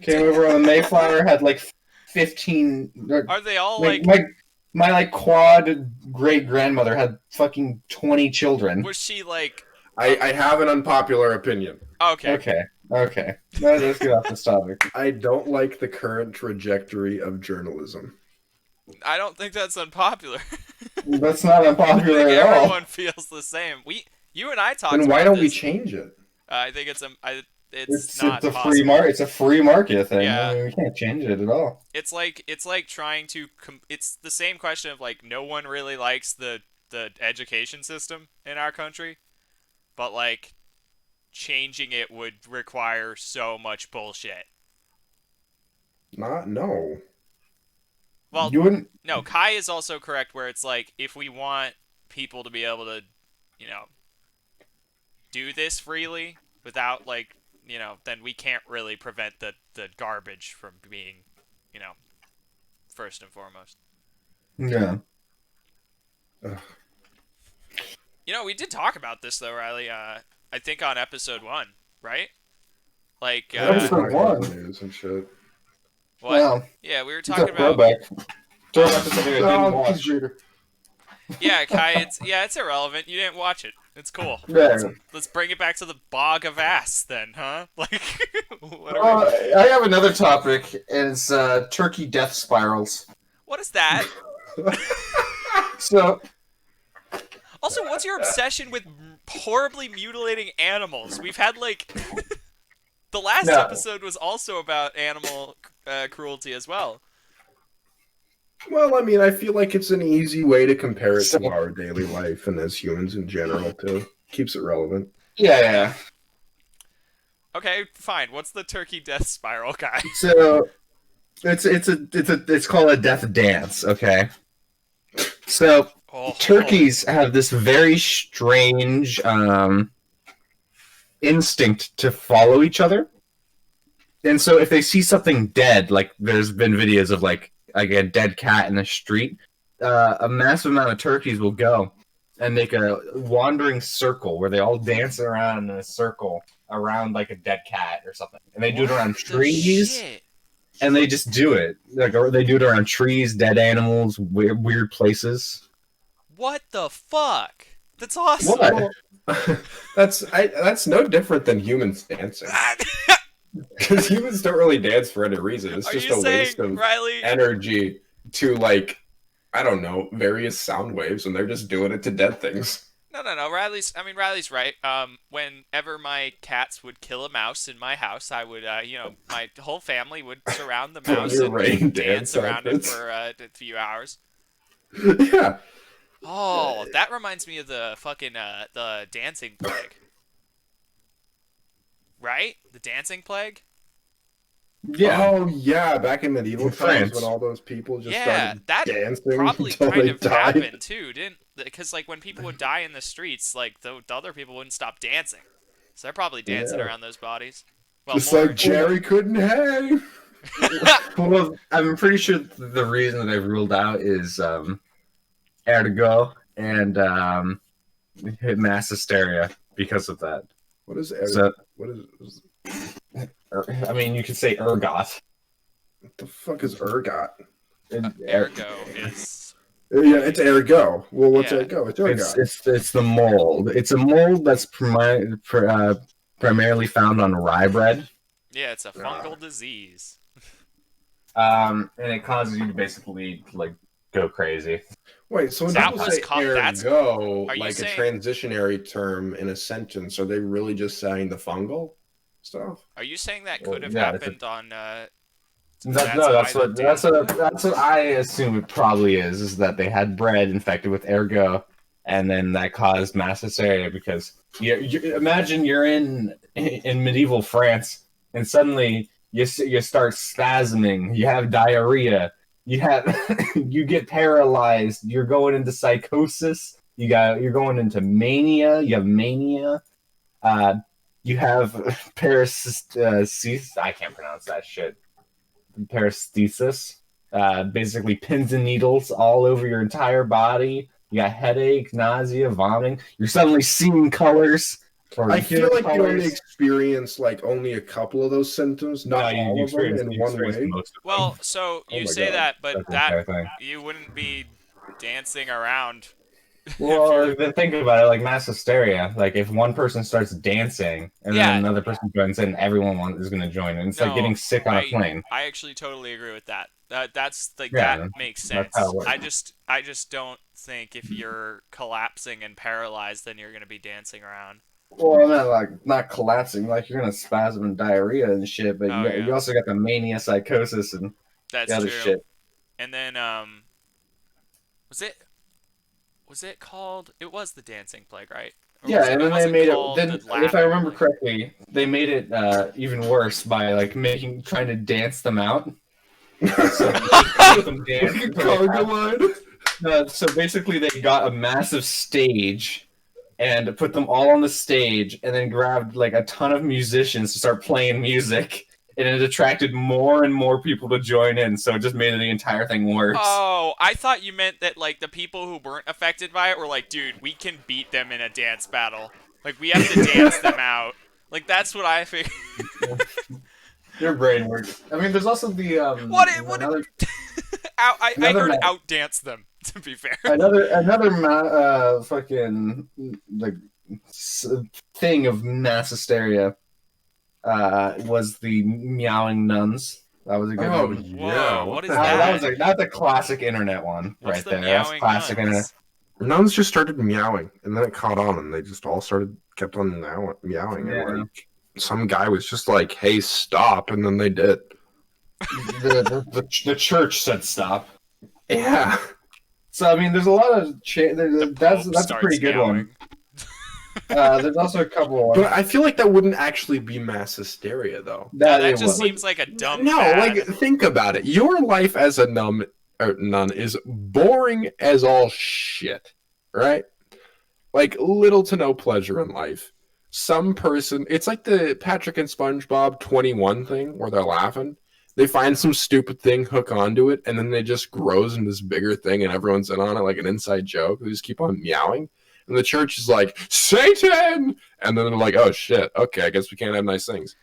Came over on the Mayflower, had like 15. Are they all Like, like? my quad great grandmother had fucking 20 children. Was she like? I have an unpopular opinion. Okay. Okay. No, let's get off this topic. I don't like the current trajectory of journalism. I don't think that's unpopular. That's not I unpopular think at all. everyone feels the same. You and I talked Then about why don't we this. change it? I think it's It's not a possible. free market. It's a free market thing. Yeah. I mean, we can't change it at all. It's like trying to. It's the same question of like no one really likes the education system in our country, but like changing it would require so much bullshit. No. Well, You wouldn't. no, Kai is also correct where it's like if we want people to be able to, do this freely without like, then we can't really prevent the garbage from being, first and foremost. Yeah. We did talk about this though, Riley. I think on episode 1, right? Like, Episode one. News and shit. what? Well, Yeah, we were it's a talking about. throwback. Throwback to something I didn't Oh, watch. Yeah, Kai. It's irrelevant. You didn't watch it. It's cool. Yeah. Let's bring it back to the bog of ass then, huh? Like, what are we? I have another topic, and it's turkey death spirals. What is that? So, Also, what's your obsession with horribly mutilating animals? We've had like the last No. episode was also about animal cruelty as well. Well, I mean, I feel like it's an easy way to compare it So- to our daily life and as humans in general, too. Keeps it relevant. yeah. Okay, fine. What's the turkey death spiral, guy? So, it's called a death dance. Okay. So, Oh, turkeys have this very strange instinct to follow each other. And so if they see something dead, like there's been videos of like a dead cat in the street, a massive amount of turkeys will go and make a wandering circle where they all dance around in a circle around like a dead cat or something. And they do it around the trees. shit? And they just do it. Like, or they do it around trees, dead animals, weird places. What the fuck? That's awesome. What? That's no different than humans dancing. Because humans don't really dance for any reason. It's Are just you a waste saying, of Riley? energy to, like, I don't know, various sound waves, and they're just doing it to dead things. No. Riley's right. Whenever my cats would kill a mouse in my house, I would, my whole family would surround the Put on mouse your and rain dance dance around it outfits. for a few hours. Yeah. Oh, that reminds me of the fucking the dancing plague. Right? The dancing plague? Yeah. Oh, yeah, back in medieval In times France. when all those people just Yeah, started that dancing probably until kind they of died. happened too, didn't? Because like when people would die in the streets, like the other people wouldn't stop dancing, so they're probably dancing Yeah. around those bodies. Well, Just more. like Jerry couldn't hang. Well, I'm pretty sure the reason that I've ruled out is ergo and mass hysteria because of that. What is So, what is I mean, you could say ergot. what the fuck is ergot? Ergo is Yeah, it's ergo. Well, what's Yeah. ergo? It's ergot. It's the mold. It's a mold that's primarily found on rye bread. Yeah, it's a Uh, fungal disease. And it causes you to basically like go crazy. Wait, so when That people was say co- that's ergo, Are you like a saying transitionary term in a sentence, are they really just saying the fungal stuff? that Well, could have yeah, happened on that, that's no, why the dancing. that's what I assume it probably is that they had bread infected with ergo, and then that caused mass hysteria because you imagine you're in medieval France and suddenly you start spasming, you have diarrhea, you have you get paralyzed, you're going into psychosis, you're going into mania, you have mania, uh, you have I can't pronounce that shit paresthesis, basically pins and needles all over your entire body. You got headache, nausea, vomiting. You're suddenly seeing colors or I feel hearing like you only colors. experience like only a couple of those symptoms, No, not all of them in you one experience way. most of Well, them. so Oh you my say god. that, but That's the that entire thing. you wouldn't be dancing around if you're Well, then think about it like mass hysteria. Like if one person starts dancing and then yeah, another person joins in, is going to join in. It's like no, getting sick on a plane. I actually totally agree with that. That's like that Yeah, makes that's how sense. it works. I just don't think if you're collapsing and paralyzed then you're gonna be dancing around. Well, I'm not like not collapsing, like you're gonna spasm and diarrhea and shit, but Oh you yeah, also got the mania, psychosis, and the that's other true. shit. And then was it called? It was the dancing plague, right? Or Yeah, was and it then they wasn't made it. called the Then, if I laughing remember plague? correctly, they made it even worse by like trying to dance them out. So they put them dance. Like a So, conga line. so basically, they got a massive stage and put them all on the stage, and then grabbed like a ton of musicians to start playing music, and it attracted more and more people to join in. So it just made the entire thing worse. Oh, I thought you meant that like the people who weren't affected by it were like, dude, we can beat them in a dance battle. Like we have to dance them out. Like that's what I figured. Your brain works. I mean, there's also the What another I another heard ma- outdance them, to be fair. fucking like thing of mass hysteria was the meowing nuns. That was a good Oh one. yeah, Whoa, what what is the hell? that? That's a classic internet one What's right the there. That's meowing classic internet. nuns? Nuns just started meowing, and then it caught on, and they just all started kept on meowing, and Yeah. like some guy was just like, "Hey, stop!" and then they did. The church said stop. Yeah, So I mean, there's a lot of The Pope that's a pretty starts good one. meowing. There's also a couple but of I feel like that wouldn't actually be mass hysteria, though. No, that that it just was. seems like a dumb No, like fad. think about it. Your life as a nun is boring as all shit, right? Like little to no pleasure in life. Some person, it's like the Patrick and SpongeBob 21 thing where they're laughing. They find some stupid thing, hook onto it, and then they just grows into this bigger thing, and everyone's in on it like an inside joke. They just keep on meowing, and the church is like Satan, and then they're like, oh shit, okay, I guess we can't have nice things.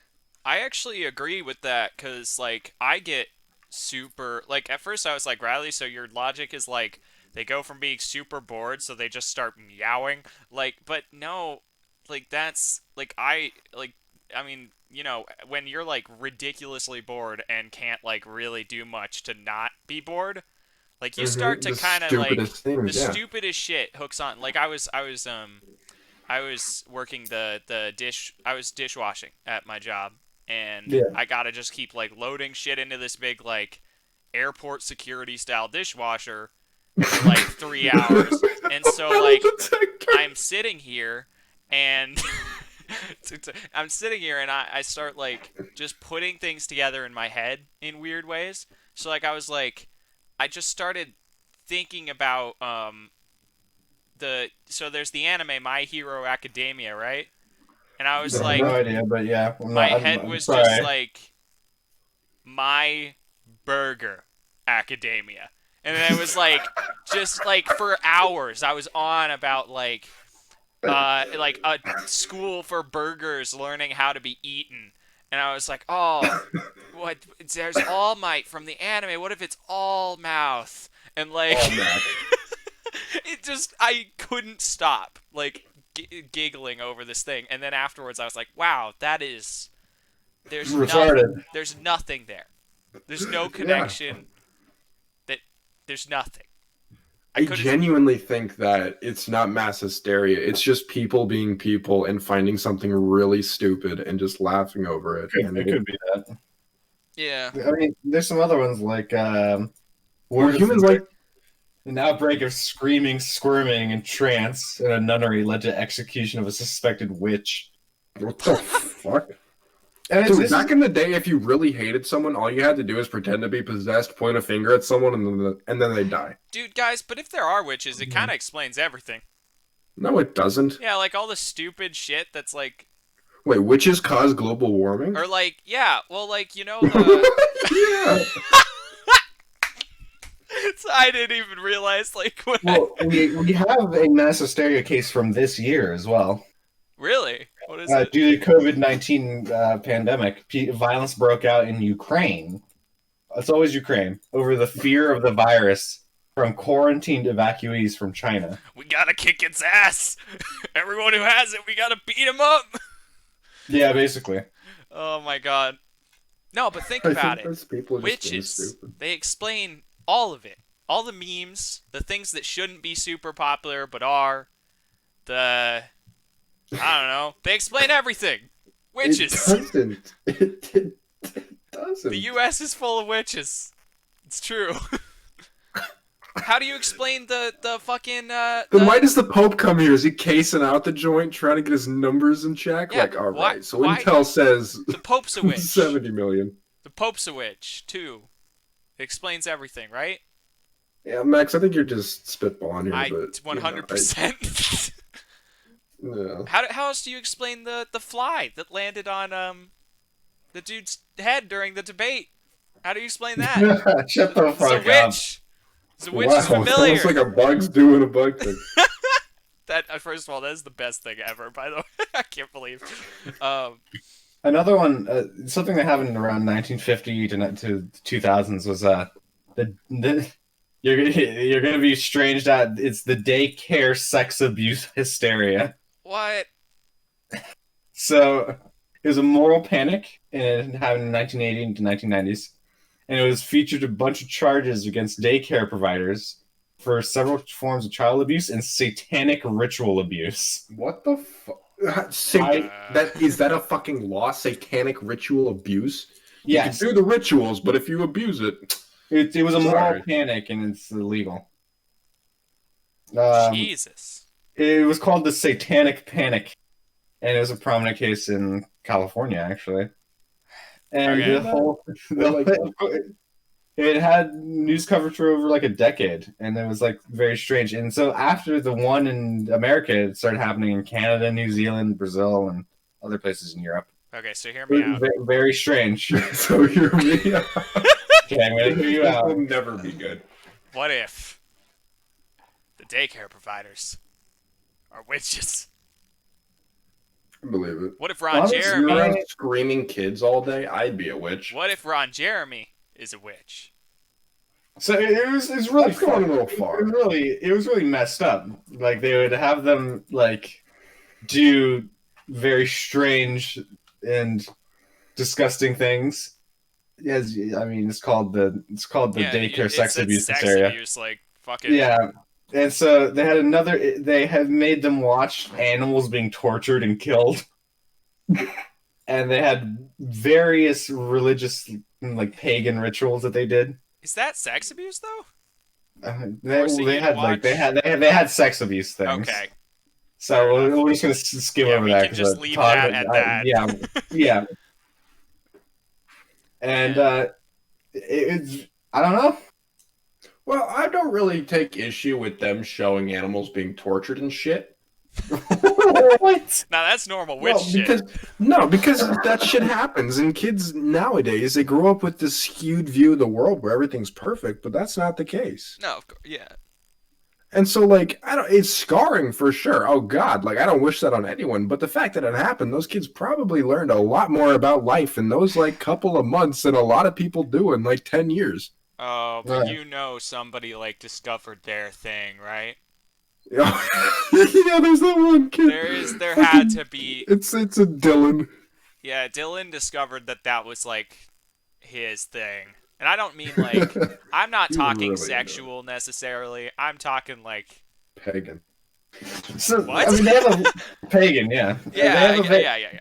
I actually agree with that because, like, I get super. Like, at first I was like, Riley, so your logic is like they go from being super bored, so they just start meowing. Like, but no, like, that's. Like, I mean, when you're, like, ridiculously bored and can't, like, really do much to not be bored, like, you start to The kind of, like. stupidest The things, yeah. stupidest shit hooks on. Like, I was working the dish. I was dishwashing at my job, and Yeah. I gotta just keep like loading shit into this big like airport security style dishwasher for like 3 hours. And so Metal like detector. I'm sitting here, and I'm sitting here, and I start like just putting things together in my head in weird ways. So like I was like, I just started thinking about so there's the anime My Hero Academia, right? And I was I have no like, idea, but yeah, my head I'm was just sorry. like My Burger Academia. And then it was like just like for hours I was on about like a school for burgers learning how to be eaten. And I was like, "Oh, what there's All Might from the anime. What if it's All Mouth?" And like Oh man. I couldn't stop like giggling over this thing, and then afterwards I was like, wow, there's Retarded. there's nothing there. There's no Yeah. connection. There's nothing. I could've- genuinely think that it's not mass hysteria. It's just people being people and finding something really stupid and just laughing over it. And It could be that. Yeah. I mean, there's some other ones like well, where humans like an outbreak of screaming, squirming, and trance in a nunnery led to execution of a suspected witch. what the fuck? And Dude, back in the day, if you really hated someone, all you had to do is pretend to be possessed, point a finger at someone, and then they die. Dude, guys, but if there are witches, it kind of explains everything. No, it doesn't. Yeah, like all the stupid shit that's like, Wait, witches cause global warming? or like, yeah, well, like, you know, the... Yeah. I didn't even realize, like, when well, we have a mass hysteria case from this year as well. Really? What is it? Due to COVID-19 pandemic, violence broke out in Ukraine. It's always Ukraine over the fear of the virus from quarantined evacuees from China. We gotta kick its ass! Everyone who has it, we gotta beat him up! Yeah, basically. Oh my god. No, but think I about think it. those people are just being Witches, stupid. they explain all of it. All the memes, the things that shouldn't be super popular but are, I don't know. They explain everything. Witches. It doesn't. It doesn't. The U.S. is full of witches. It's true. How do you explain the fucking Then why does the Pope come here? Is he casing out the joint, trying to get his numbers in check? Yeah, Like, all why- right. So why- Intel says the Pope's a witch? 70 million. The Pope's a witch too. It explains everything, right? Yeah, Max, I think you're just spitballing here. I but, 100%. Yeah. How else do you explain the fly that landed on the dude's head during the debate? How do you explain that? Shut the It's a fuck up. witch. The witch is Wow, it's familiar. almost like a bug's doing a bug thing. That first of all, that is the best thing ever. By the way, I can't believe. Another one, something that happened around 1950 to 2000s was you're gonna be strange that it's the daycare sex abuse hysteria. What? So it was a moral panic, and it happened in 1980 to 1990s, and it was featured a bunch of charges against daycare providers for several forms of child abuse and satanic ritual abuse. What the fuck? Is that a fucking law? Satanic ritual abuse? Yes, You can do the rituals, but if you abuse it, it was a moral Sorry. panic, and it's illegal. Jesus. It was called the Satanic Panic, and it was a prominent case in California, actually. And Okay. it had news coverage for over like a decade, and it was like very strange. And so after the one in America, it started happening in Canada, New Zealand, Brazil, and other places in Europe. Okay, so hear me out. Very strange. so hear me out. Okay, I'm gonna hear you This out. will never be good. What if the daycare providers are witches? I believe it. What if Ron Honestly, You're Jeremy? around screaming kids all day, I'd be a witch. What if Ron Jeremy is a witch? So it was really That's going a little It far. was really messed up. Like they would have them like do very strange and disgusting things. Yes, I mean it's called the daycare sex abuse sex hysteria. abuse, like fucking. Yeah, and so they had made them watch animals being tortured and killed, and they had various religious like pagan rituals that they did. Is that sex abuse though? They had sex abuse things. Okay. So we're just gonna skim Yeah, over we that. can just 'cause leave talk- that at that. Yeah. And it's I don't know. Well, I don't really take issue with them showing animals being tortured and shit. What? Now that's normal witch Well, shit. because that shit happens, and kids nowadays they grow up with this skewed view of the world where everything's perfect, but that's not the case. No, of course, yeah. And so, like, it's scarring for sure. Oh God, like I don't wish that on anyone, but the fact that it happened, those kids probably learned a lot more about life in those like couple of months than a lot of people do in like 10 years. Oh, but Right. you know somebody like discovered their thing, right? Yeah, there's that one kid. There had Fucking, to be. it's a Dylan. Yeah, Dylan discovered that was like his thing. And I don't mean like I'm not He was talking really into it. sexual necessarily. I'm talking like Pagan. So what? I mean, they have a pagan, yeah. They Yeah, have a yeah, yeah, yeah, yeah.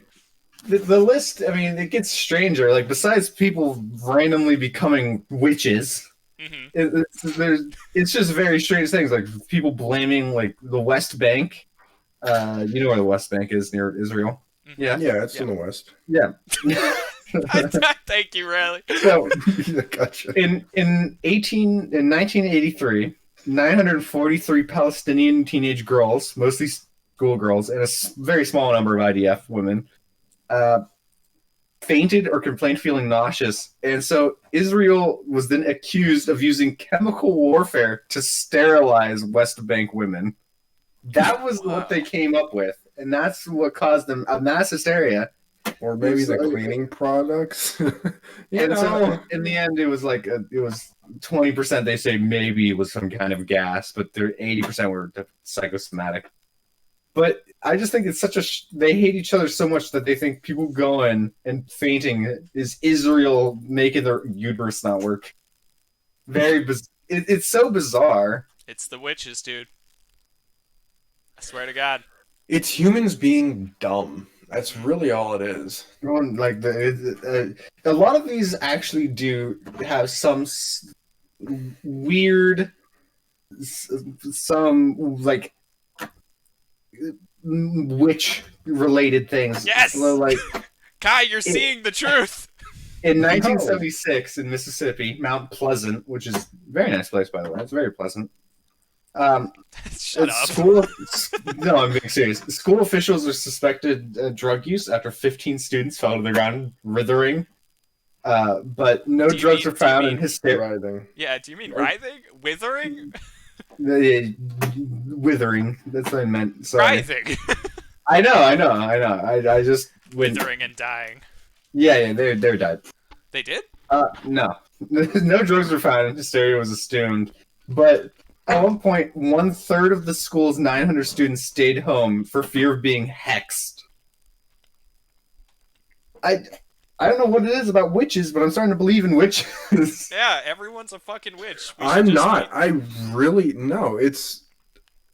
the list. I mean, it gets stranger. Like besides people randomly becoming witches, Mhm. it's just very strange things. Like people blaming like the West Bank. You know where the West Bank is near Israel. Mhm. Yeah, Yeah, it's Yeah. in the West. yeah. Thank you, Riley. So Yeah, gotcha. in 1983, 943 Palestinian teenage girls, mostly schoolgirls, and a very small number of IDF women, uh, fainted or complained feeling nauseous, and so Israel was then accused of using chemical warfare to sterilize West Bank women. That was what they Wow. came up with, and that's what caused them a mass hysteria. Or maybe It's, the cleaning products. You And so know. in the end, it was like it was 20%. They say maybe it was some kind of gas, but 80% were psychosomatic. But I just think it's such a they hate each other so much that they think people going and fainting is Israel making their uterus not work. It's so bizarre. It's the witches, dude. I swear to God. It's humans being dumb. That's Mhm. really all it is. Like a lot of these actually do have some weird, some like witch related things. So, Yes! like Kai, you're it, seeing the truth. in No. 1976 in Mississippi, Mount Pleasant, which is a very nice place by the way, it's very pleasant. Um, Shut up. no, I'm being serious. School officials are suspected drug use after 15 students fell to the ground writhing. But no drugs were Do you found in mean hysteria. Writhing. yeah, do you mean writhing? Withering? Withering. That's what I meant. Sorry. Writhing. I just went. Withering and dying. Yeah, they're dead. They did? No, no drugs were found. Hysteria was assumed, but at one point, 1/3 of the school's 900 students stayed home for fear of being hexed. I I don't know what it is about witches, but I'm starting to believe in witches. Yeah, everyone's a fucking witch. We should I'm just not. I really no. It's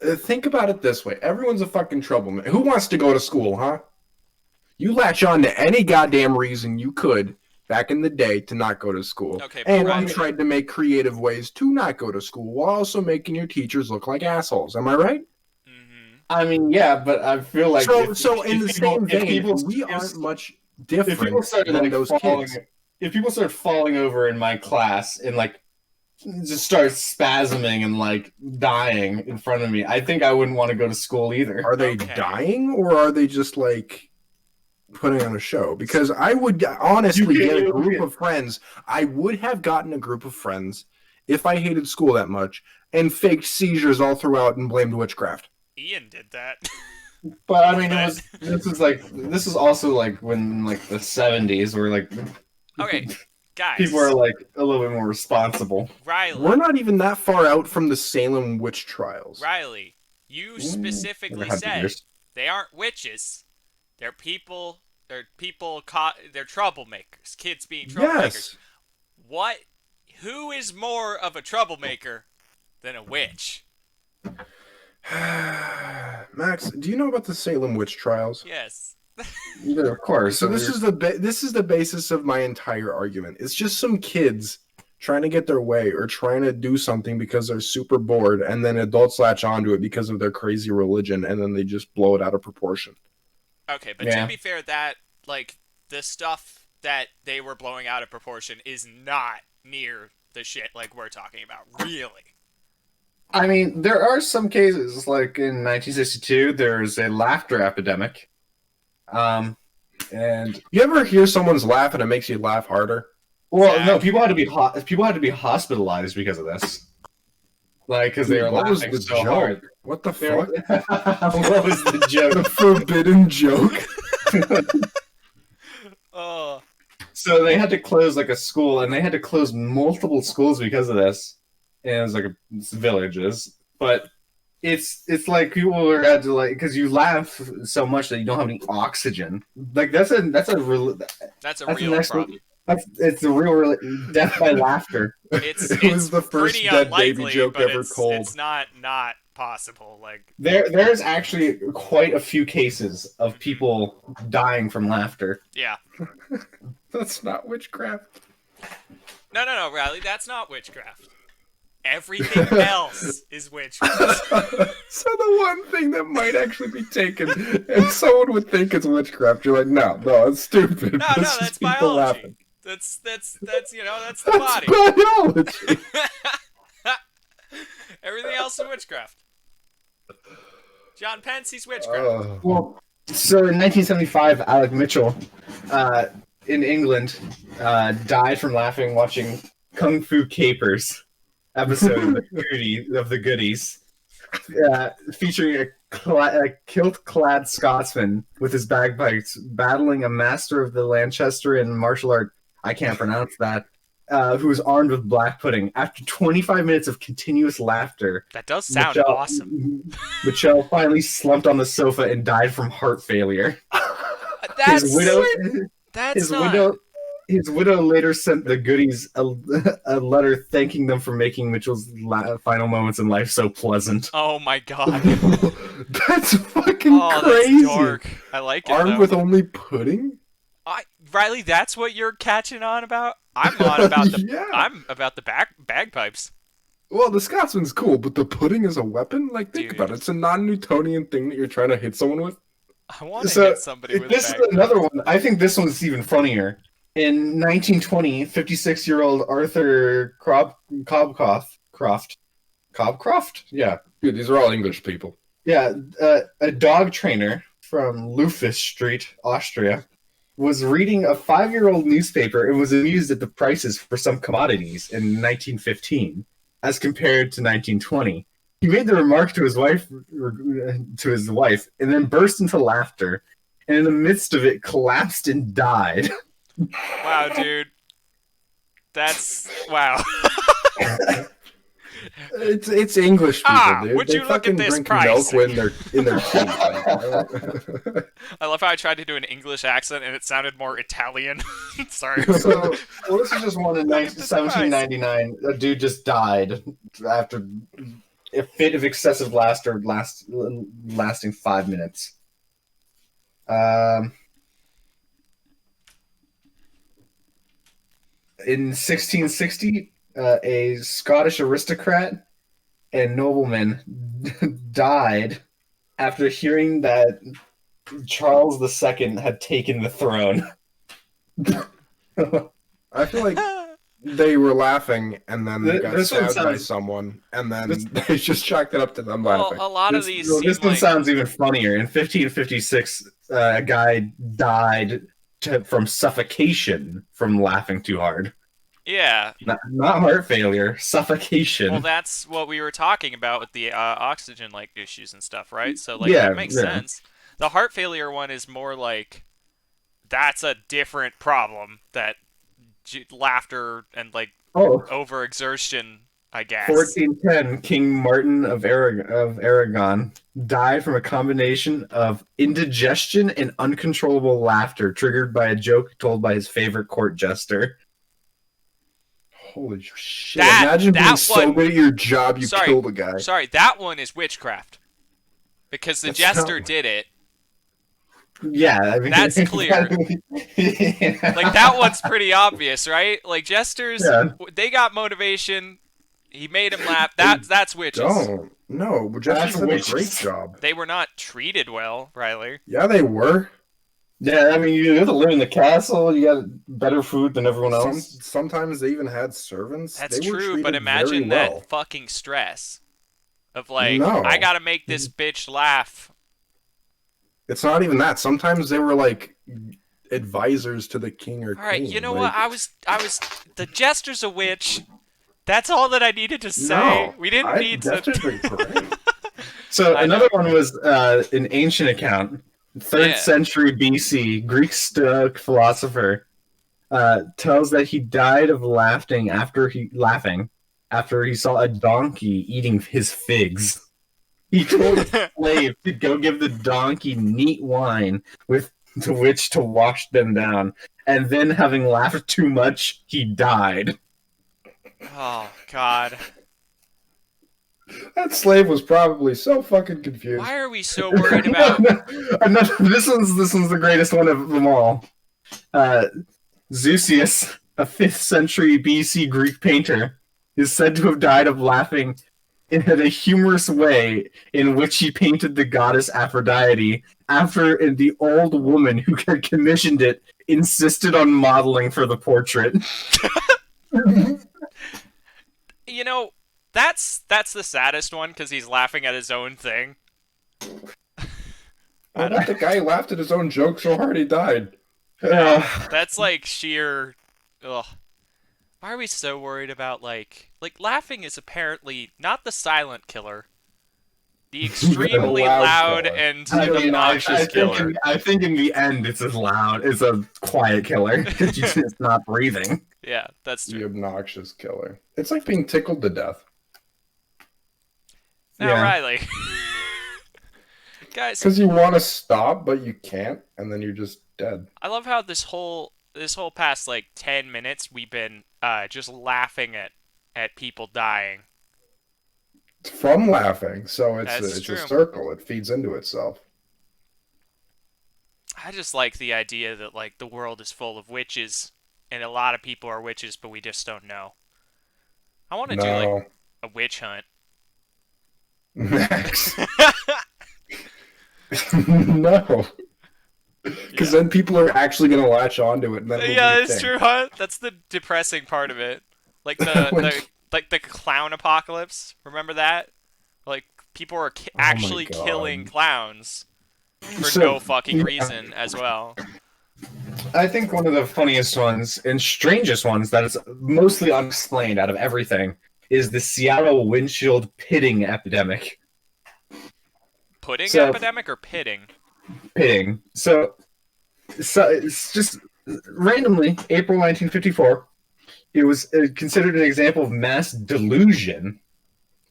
think about it this way. Everyone's a fucking troublemaker. Who wants to go to school, huh? You latch on to any goddamn reason you could back in the day to not go to school. Okay, but And Riley, you tried to make creative ways to not go to school while also making your teachers look like assholes. Am I right? mhm. I mean, yeah, but I feel like So in the same vein, we if, aren't much if different people started than like those falling, kids. if people start falling over in my class and like just start spasming and like dying in front of me, I think I wouldn't want to go to school either. Are they Okay. dying or are they just like putting on a show? Because I would honestly get a group of friends. I would have gotten a group of friends if I hated school that much and faked seizures all throughout and blamed witchcraft. Ian did that. But I mean, this is also like when like the 70s where like Okay, guys. people are like a little bit more responsible. Riley. We're not even that far out from the Salem witch trials. Riley, you specifically 100 said years. they aren't witches. They're people. They're people caught. They're troublemakers. Kids being troublemakers. Yes. What? Who is more of a troublemaker than a witch? Max, do you know about the Salem witch trials? Yes. Yeah, of course. So this is the basis of my entire argument. It's just some kids trying to get their way or trying to do something because they're super bored, and then adults latch onto it because of their crazy religion, and then they just blow it out of proportion. Okay, but Yeah. to be fair, that like the stuff that they were blowing out of proportion is not near the shit like we're talking about. Really. I mean, there are some cases, like in 1962, there's a laughter epidemic. And You ever hear someone's laugh and it makes you laugh harder? well, no, people had to be hospitalized because of this, like because they were What was laughing the so joke? hard. What the They were- fuck? What was the The joke? forbidden joke. Oh. So they had to close like a school, and they had to close multiple schools because of this. And it was like villages, but it's like people are had to like because you laugh so much that you don't have any oxygen. Like that's a That's a that's the real next problem. it's a real death by laughter. It's It it's was the first pretty dead baby unlikely, joke but ever it's told. not possible. Like, There's actually quite a few cases of mhm. people dying from laughter. Yeah. That's not witchcraft. No, Riley, that's not witchcraft. Everything else is witchcraft. So the one thing that might actually be taken and someone would think it's witchcraft, you're like, no, it's stupid. No, This is that's people biology. laughing. That's that's the That's body. biology. Everything else is witchcraft. John Pence, he's witchcraft. Well, so in 1975, Alec Mitchell, in England, died from laughing watching Kung Fu Capers episode of the Goodies, featuring a kilt-clad Scotsman with his bagpipes battling a master of the Lancastrian martial art. I can't pronounce that. Who was armed with black pudding. After 25 minutes of continuous laughter, That does sound awesome. Michelle finally slumped on the sofa and died from heart failure. That's His widow, that's his not. widow, his widow later sent the Goodies a letter thanking them for making Mitchell's final moments in life so pleasant. Oh my god. That's fucking Oh, crazy. that's dark. I like it. Armed Though. with only pudding? Riley, that's what you're catching on about. I'm on about the. Yeah. I'm about the bagpipes. Well, the Scotsman's cool, but the pudding is a weapon? Like, think Dude. about it. It's a non-Newtonian thing that you're trying to hit someone with. I want to So, hit somebody with This a is bagpipe. another one. I think this one's even funnier. In 1920, 56-year-old Arthur Cobcroft? Yeah. Dude, these are all English people. Yeah, a dog trainer from Lufus Street, Austria, was reading a 5-year-old newspaper and was amused at the prices for some commodities in 1915 as compared to 1920. He made the remark to his wife, and then burst into laughter, and in the midst of it collapsed and died. Wow, dude. That's wow. It's English people, dude. Would They you look fucking at this drink price? milk when they're in their teeth. I love how I tried to do an English accent and it sounded more Italian. Sorry. So, well, this is just one in Look at this price. 1799. A dude just died after a fit of excessive laughter lasting 5 minutes. In 1660, a Scottish aristocrat and nobleman died after hearing that Charles II had taken the throne. I feel like they were laughing and then they got This one stabbed by sounds- someone and then this- they just chalked it up to them Well, laughing. a lot of these seem This one like sounds even funnier. In 1556, a guy died from suffocation from laughing too hard. yeah. Not heart failure, suffocation. Well, that's what we were talking about with the oxygen like issues and stuff, right? So like Yeah, that makes yeah. sense. The heart failure one is more like that's a different problem that laughter and like Oh, overexertion, I guess. 1410, King Martin of Aragon died from a combination of indigestion and uncontrollable laughter triggered by a joke told by his favorite court jester. Holy shit. That- Imagine being that so one- good at your job you Sorry. killed a guy. Sorry, that one is witchcraft. Because the That's jester not- did it. Yeah, I mean, That's clear. Yeah. Like that one's pretty obvious, right? Like jesters, Yeah. they got motivation. He made him laugh. That's witches. Don't. No, but Jester did a witches. great job. They were not treated well, Riley. Yeah, they were. Yeah, I mean, you have to live in the castle. You got better food than everyone else. Sometimes they even had servants. That's They were true, treated but imagine very well. that fucking stress of like, No. I gotta make this bitch laugh. It's not even that. Sometimes they were like advisors to the king or All right, queen. you know like, what? I was. The jester's a witch. That's all that I needed to say. No, We didn't need Jesters to. are great. So I another one was an ancient account, 3rd Yeah. century BC, Greek Stoic philosopher tells that he died of laughing after he saw a donkey eating his figs. He told a slave to go give the donkey neat wine with to which to wash them down, and then, having laughed too much, he died. Oh God. That slave was probably so fucking confused. Why are we so worried about? This one's the greatest one of them all. Zeuxias, a 5th century BC Greek painter, is said to have died of laughing in a humorous way in which he painted the goddess Aphrodite after the old woman who had commissioned it insisted on modeling for the portrait. You know, that's the saddest one because he's laughing at his own thing. What about the guy who laughed at his own joke so hard he died? That's like sheer. Ugh. Why are we so worried about like laughing is apparently not the silent killer, the extremely loud killer. and I obnoxious killer. I think in the end it's a quiet killer because you're just not breathing. Yeah, that's The true. obnoxious killer. It's like being tickled to death. Now, Yeah. Riley, guys, Because you want to stop, but you can't, and then you're just dead. I love how this whole past like 10 minutes we've been just laughing at people dying. It's from laughing, so it's That's it's true. a circle. It feeds into itself. I just like the idea that like the world is full of witches and a lot of people are witches but we just don't know. I want to do like No. a witch hunt. Max. No. Because then people are actually going to latch onto it. And then it'll Yeah, be a it's thing. true, huh? That's the depressing part of it. Like the clown apocalypse. Remember that? Like people are my actually God. killing clowns for So, no fucking yeah. reason as well. I think one of the funniest ones and strangest ones that is mostly unexplained out of everything is the Seattle windshield pitting epidemic. Pudding So- epidemic or pitting? Pitting. So it's just randomly, April 1954, it was considered an example of mass delusion.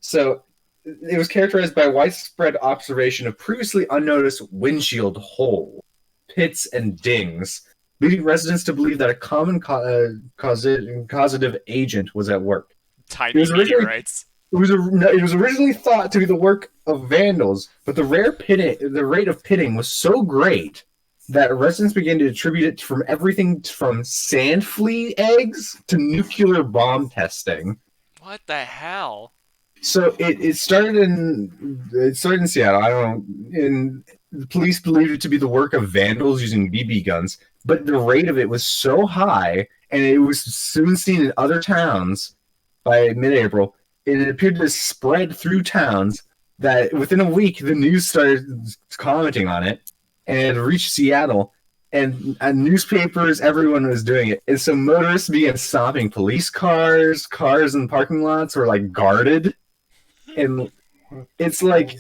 So it was characterized by widespread observation of previously unnoticed windshield hole, pits, and dings, leading residents to believe that a common causative agent was at work. Tiny It was originally- meteorites. It was originally thought to be the work of vandals, but the rate of pitting was so great that residents began to attribute it from everything from sand flea eggs to nuclear bomb testing. What the hell? So it started in Seattle. I don't know. And the police believed it to be the work of vandals using BB guns, but the rate of it was so high, and it was soon seen in other towns by mid-April. It appeared to spread through towns that within a week the news started commenting on it, and it reached Seattle. And newspapers, everyone was doing it. And so motorists began stopping police cars. Cars in parking lots were like guarded. And it's like,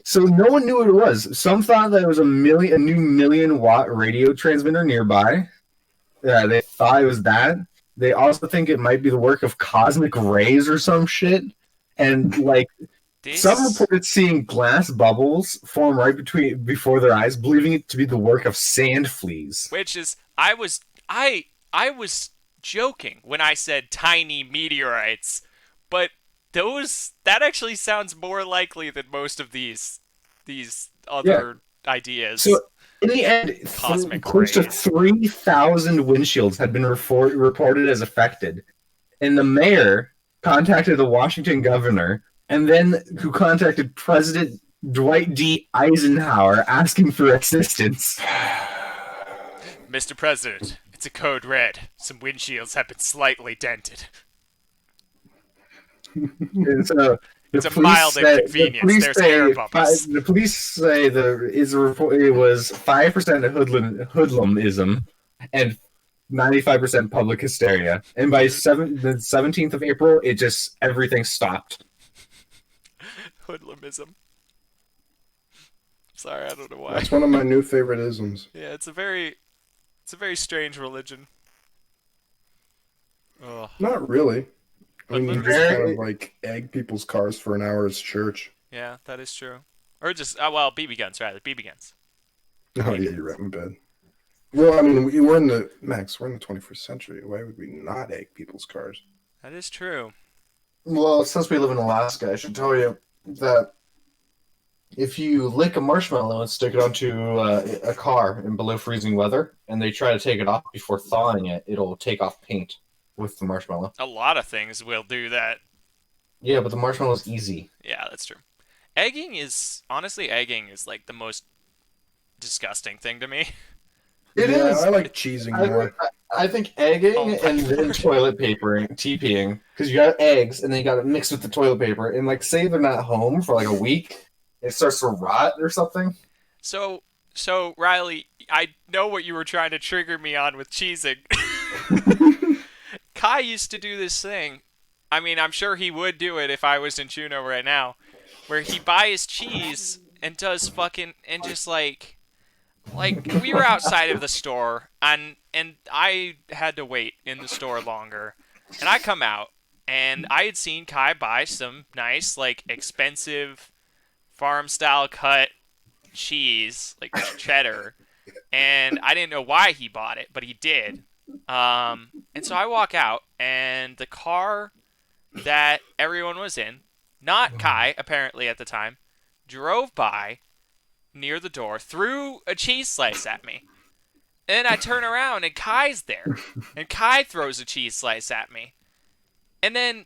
so no one knew what it was. Some thought that it was a new 1,000,000-watt radio transmitter nearby. They thought it was that. They also think it might be the work of cosmic rays or some shit. And like, some reported seeing glass bubbles form right before their eyes, believing it to be the work of sand fleas. Which is, I was joking when I said tiny meteorites, but that actually sounds more likely than most of these other ideas. So in the end, Cosmic close to rays. 3,000 windshields had been reported as affected, and the mayor contacted the Washington governor, and then who contacted President Dwight D. Eisenhower asking for assistance. Mr. President, it's a code red. Some windshields have been slightly dented. And so It's a mild inconvenience. There's air bubbles. The police say it was 5% hoodlumism and 95% public hysteria. And by the 17th of April, everything stopped. Hoodlumism. Sorry, I don't know why. That's one of my new favorite isms. Yeah, it's a very strange religion. Ugh. Not really. I mean, you But just kind of like egg people's cars for an hour's church. Yeah, that is true. Or just well, BB guns rather. BB guns. Oh BB yeah, you're right. guns. My bad. Well, I mean, we're in the Max. We're in the 21st century. Why would we not egg people's cars? That is true. Well, since we live in Alaska, I should tell you that if you lick a marshmallow and stick it onto a car in below freezing weather, and they try to take it off before thawing it, it'll take off paint with the marshmallow. A lot of things will do that. Yeah, but the marshmallow's easy. Yeah, that's true. Egging is like the most disgusting thing to me. It Yeah, is. I like cheesing more. I think egging Oh my and then word. toilet papering, TPing, because you got eggs and then you got it mixed with the toilet paper, and like say they're not home for like a week, it starts to rot or something. So Riley, I know what you were trying to trigger me on with cheesing. Kai used to do this thing. I mean, I'm sure he would do it if I was in Juneau right now, where he buys cheese and does fucking and just like we were outside of the store and I had to wait in the store longer, and I come out and I had seen Kai buy some nice like expensive farm style cut cheese like cheddar, and I didn't know why he bought it, but he did. And so I walk out, and the car that everyone was in, not Kai apparently at the time, drove by near the door, threw a cheese slice at me. And then I turn around and Kai's there. And Kai throws a cheese slice at me. And then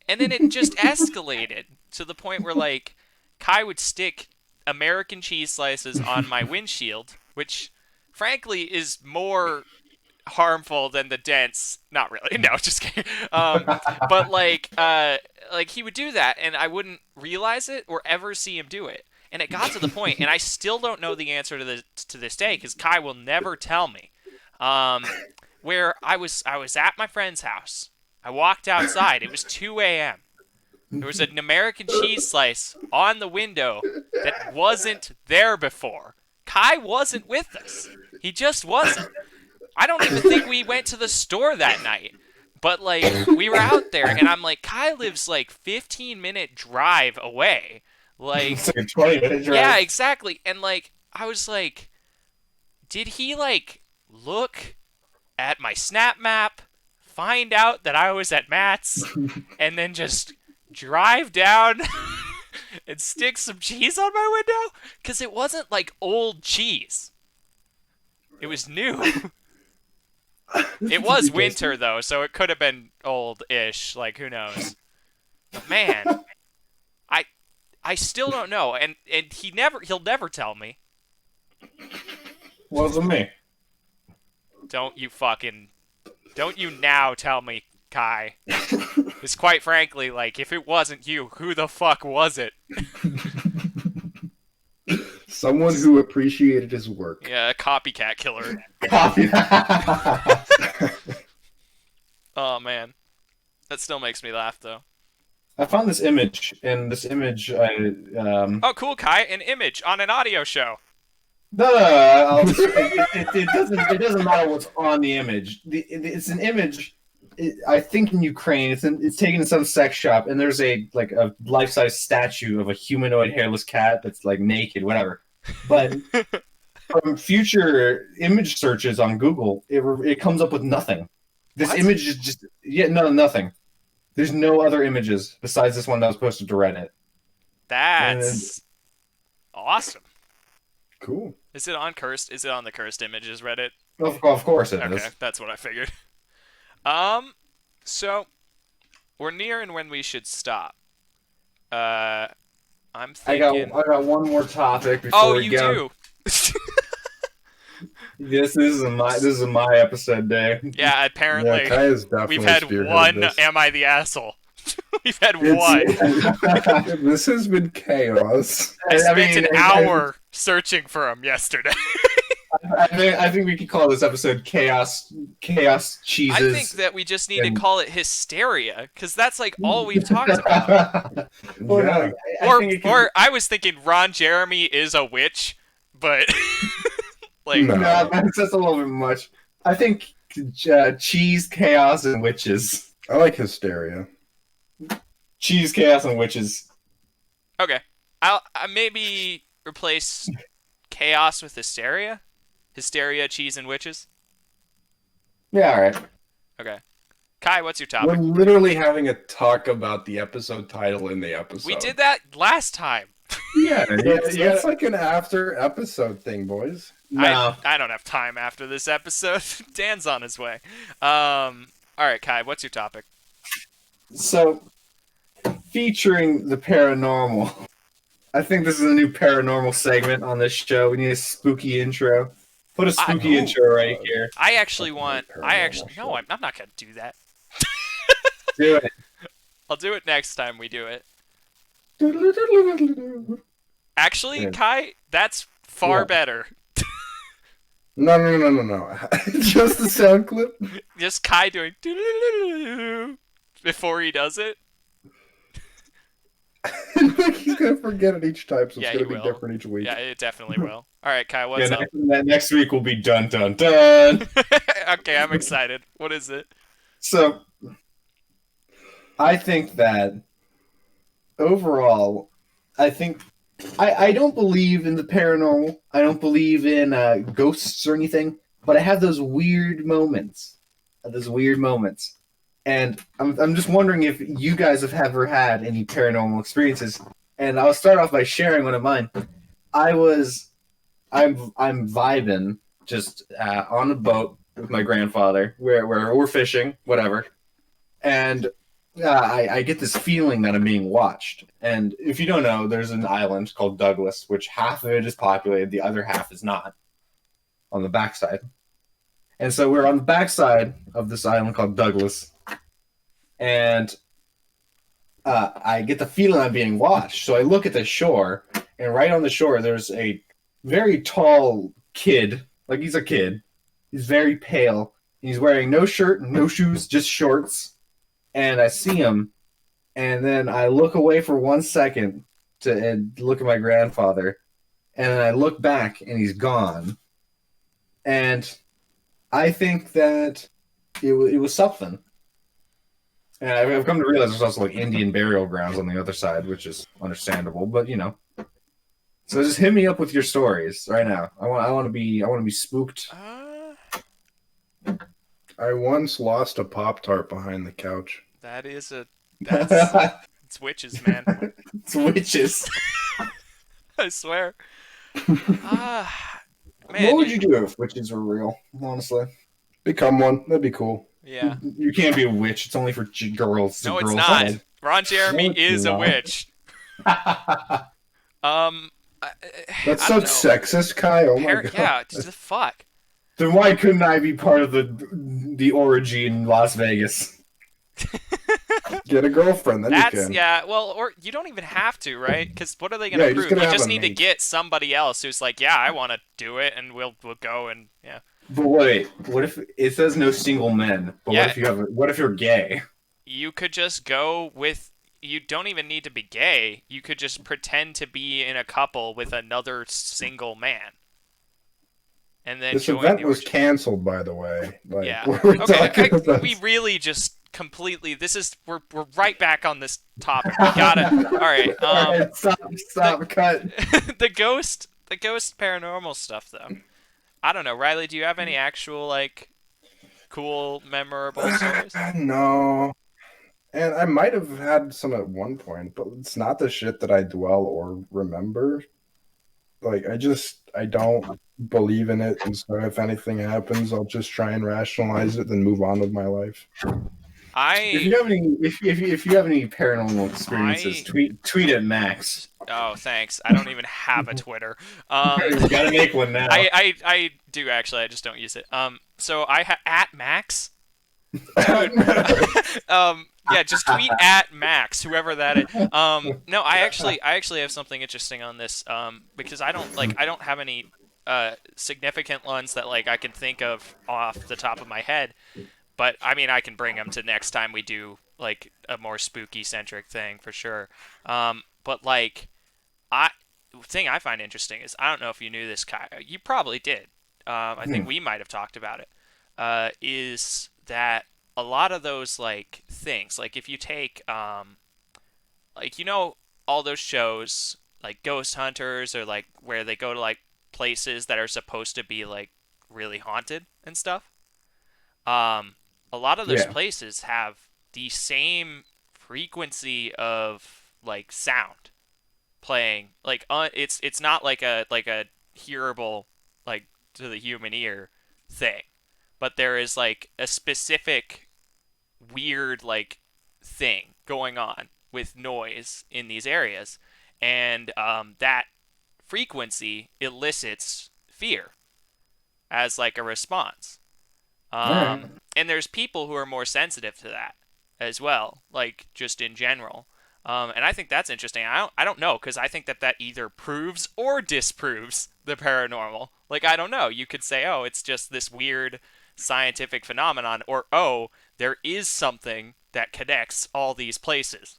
it just escalated to the point where like Kai would stick American cheese slices on my windshield, which frankly is more harmful than the dents. Not really. No, just kidding. But like he would do that and I wouldn't realize it or ever see him do it. And it got to the point, and I still don't know the answer to this day because Kai will never tell me. Where I was at my friend's house. I walked outside. It was 2 a.m. There was an American cheese slice on the window that wasn't there before. Kai wasn't with us. He just wasn't. I don't even think we went to the store that night. But like we were out there, and I'm like, Kai lives like 15-minute drive away. Like, It's like a 20-minute drive. yeah, exactly. And like, I was like, did he like look at my Snap Map, find out that I was at Matt's, and then just drive down and stick some cheese on my window? Because it wasn't like old cheese. It was new. It was winter though, so it could have been old-ish. Like, who knows? But man, I still don't know, and he'll never tell me. Wasn't me. Don't you now tell me, Kai. Because quite frankly, like, if it wasn't you, who the fuck was it? Someone who appreciated his work. Yeah, a copycat killer. Coffee. Oh man. That still makes me laugh though. I found this image, and this image, Oh cool, Kai, an image on an audio show. it doesn't matter what's on the image. It's an image. I think in Ukraine, it's taken in some sex shop, and there's a life-size statue of a humanoid hairless cat that's like naked, whatever. But from future image searches on Google, it comes up with nothing. This What? image is just nothing. There's no other images besides this one that was posted to Reddit. That's awesome. Cool. Is it on Cursed? Is it on the Cursed Images Reddit? Of course it is. Okay, that's what I figured. So we're nearing when we should stop. I'm I thinking. got one more topic before Oh, we you go. do. This is my episode day. Yeah, apparently Yeah, Kai is definitely we've had spearheaded one. this. Am I the asshole? We've had It's- one. This has been chaos. I spent an hour searching for him yesterday. I think we could call this episode Chaos Cheeses. I think that we just need to and- call it Hysteria, because that's like all we've talked about. Or, no, Yeah. I think it could- Or I was thinking Ron Jeremy is a witch, but like No. No, that's a little bit much. I think cheese, chaos, and witches. I like Hysteria. Cheese, chaos, and witches. okay, I maybe replace chaos with hysteria. Hysteria, cheese, and witches. Yeah, all right. Okay. Kai, what's your We're topic? literally having a talk about the episode title in the We episode. did that last time. Yeah, That's like an after episode thing, boys. I no. I don't have time after this episode. Dan's on his way. All right, Kai, what's your topic? So, featuring the paranormal. I think this is a new paranormal segment on this show. We need a spooky intro. Put a I spooky intro right here. I actually want. I Paranormal actually no. shit. I'm not gonna do that. Do it. I'll do it next time we do it. No, Actually, Yeah. Kai, that's far Yeah. better. no. Just the sound clip. Just Kai doing before he does it. He's gonna forget it each time, so it's Yeah, he gonna be will. different each week. Yeah, it definitely will. All right, Kai, Yeah, what's up? next week will be dun dun dun. Okay, I'm excited. What is it? So, I think that overall, I think I don't believe in the paranormal. I don't believe in ghosts or anything. But I have those weird moments. Those weird moments. And I'm just wondering if you guys have ever had any paranormal experiences. And I'll start off by sharing one of mine. I was I'm vibing just on a boat with my grandfather where we're fishing, whatever. And I get this feeling that I'm being watched. And if you don't know, there's an island called Douglas, which half of it is populated, the other half is not, on the backside. And so we're on the backside of this island called Douglas, and I get the feeling I'm being watched. So I look at the shore, and right on the shore, there's a very tall kid. Like, he's a kid. He's very pale. He's wearing no shirt, no shoes, just shorts. And I see him, and then I look away for 1 second to and look at my grandfather, and then I look back, and he's gone. And I think that it was something. And I've come to realize there's also like Indian burial grounds on the other side, which is understandable, but you know. So just hit me up with your stories right now. I want to be spooked. I once lost a Pop Tart behind the couch. That is a that's it's witches, man. It's witches. I swear. Man. What would you do if witches were real? Honestly, Become one. That'd be cool. Yeah. you can't be a witch. It's only for girls. No, it's girls not. only. Ron Jeremy No, it's is a not. witch. Um, I, That's I so don't know. sexist, Kai. Oh my god. Yeah, just the fuck. Then why couldn't I be part of the orgy in Las Vegas? Get a girlfriend, then you That's can. yeah. Well, or you don't even have to, right? Because what are they Yeah, gonna you just prove? gotta You have just a need to mate. get somebody else who's like, yeah, I want to do it, and we'll go and yeah. But wait, what if it says no single men? But Yeah. what if you're gay? You could just go with. You don't even need to be gay. You could just pretend to be in a couple with another single man, and then This join event the was orgy. canceled, by the way. Like, Yeah. we're Okay. talking about. We really just completely. This is we're right back on this topic. We gotta. All right. Alright, stop, cut. The ghost paranormal stuff though. I don't know, Riley. Do you have any actual like cool, memorable stories? No. And I might have had some at one point, but it's not the shit that I dwell or remember. Like, I don't believe in it. And so if anything happens, I'll just try and rationalize it, then move on with my life. If I you have any, if you have any paranormal experiences, tweet at Max. oh thanks. I don't even have a Twitter. You gotta make one now. I do actually. I just don't use it. So at Max. Yeah, just tweet at Max, whoever that is. No, I actually have something interesting on this. Because I don't have any significant ones that like I can think of off the top of my head. But I mean, I can bring them to next time we do like a more spooky centric thing for sure. But like, I thing I find interesting is I don't know if you knew this, Kai. You probably did. I think we might have talked about it. Is that a lot of those like things like if you take like you know all those shows like ghost hunters, or like where they go to like places that are supposed to be like really haunted and stuff. Um, a lot of those Yeah. places have the same frequency of like sound playing. Like it's not like a hearable like to the human ear thing, but there is like a specific weird like thing going on with noise in these areas, and that frequency elicits fear as like a response. All right. And there's people who are more sensitive to that as well, like just in general. And I think that's interesting. I don't know because I think that that either proves or disproves the paranormal. Like I don't know. You could say, oh, it's just this weird scientific phenomenon, or oh, there is something that connects all these places.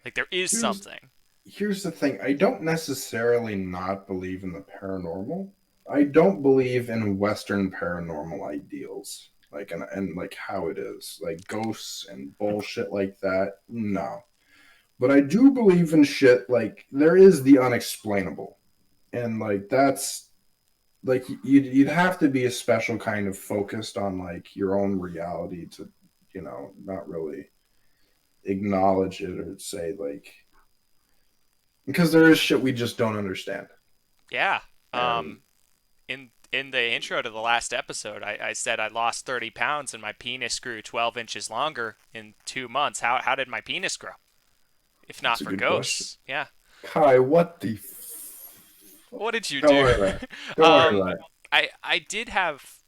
Like there is Here's something. here's the thing. I don't necessarily not believe in the paranormal. I don't believe in Western paranormal ideals, like and like how it is, like ghosts and bullshit like that. No, but I do believe in shit like there is the unexplainable, and like that's like you'd have to be a special kind of focused on like your own reality to, not really acknowledge it or say like because there is shit we just don't understand. Yeah. And In the intro to the last episode, I said I lost 30 pounds and my penis grew 12 inches longer in 2 months. How did my penis grow? If not it's a for good question. ghosts. Yeah. Kai, what the What did you don't do? worry about it. Don't worry um, about it. I did have.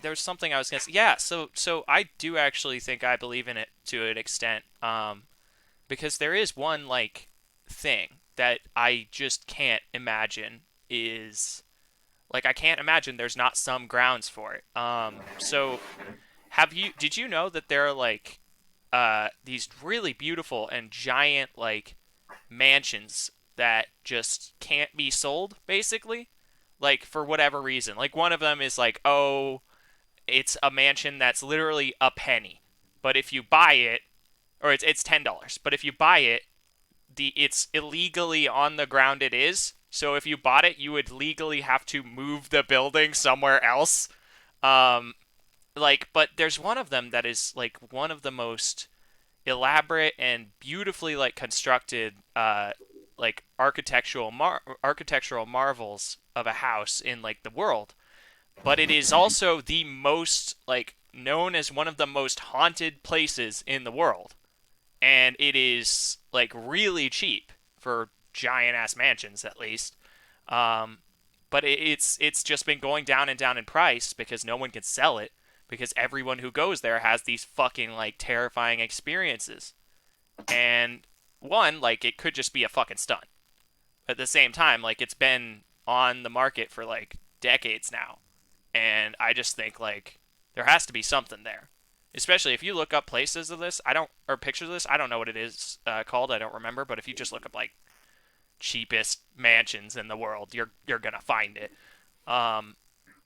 There was something I was gonna say. Yeah. So I do actually think I believe in it to an extent. Because there is one like thing that I just can't imagine is like I can't imagine there's not some grounds for it. So did you know that there are like these really beautiful and giant like mansions that just can't be sold basically? Like for whatever reason. Like one of them is like, "Oh, it's a mansion that's literally a penny. But if you buy it, or it's $10, but if you buy it, it's illegally on the ground it is. So if you bought it, you would legally have to move the building somewhere else. Um, but there's one of them that is like one of the most elaborate and beautifully like constructed like architectural marvels of a house in like the world. But it is also the most like known as one of the most haunted places in the world, and it is like really cheap for giant ass mansions at least. Um, but it's just been going down and down in price because no one can sell it because everyone who goes there has these fucking like terrifying experiences. And one like it could just be a fucking stunt. At the same time, like it's been on the market for like decades now, and I just think like there has to be something there. Especially if you look up places of this, I don't or pictures of this, I don't know what it is called. I don't remember. But if you just look up like cheapest mansions in the world, you're gonna find it. Um,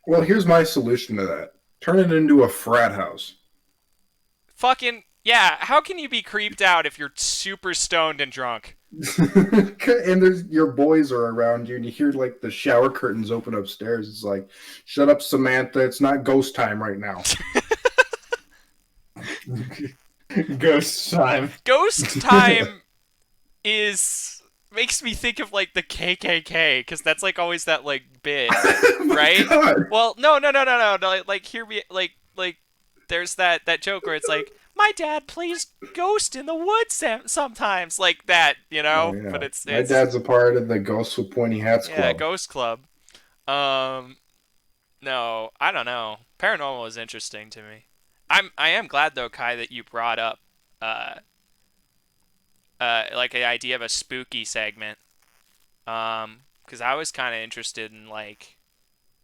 Well, here's my solution to that. Turn it into a frat house. fucking yeah. How can you be creeped out if you're super stoned and drunk? And there's your boys are around you, and you hear like the shower curtains open upstairs. It's like, shut up, Samantha. It's not ghost time right now. Ghost time. Ghost time is makes me think of like the KKK because that's like always that like bit, Oh my right? god. Well, no. Like hear me, like there's that joke where it's like my dad plays Ghost in the woods sometimes, like that, you Oh know. But yeah. My it's dad's a part of the Ghosts with Pointy Hats yeah, Club. Ghost Club. Um, no, I don't know. Paranormal is interesting to me. I am glad though, Kai, that you brought up uh like the idea of a spooky segment. Because I was kind of interested in like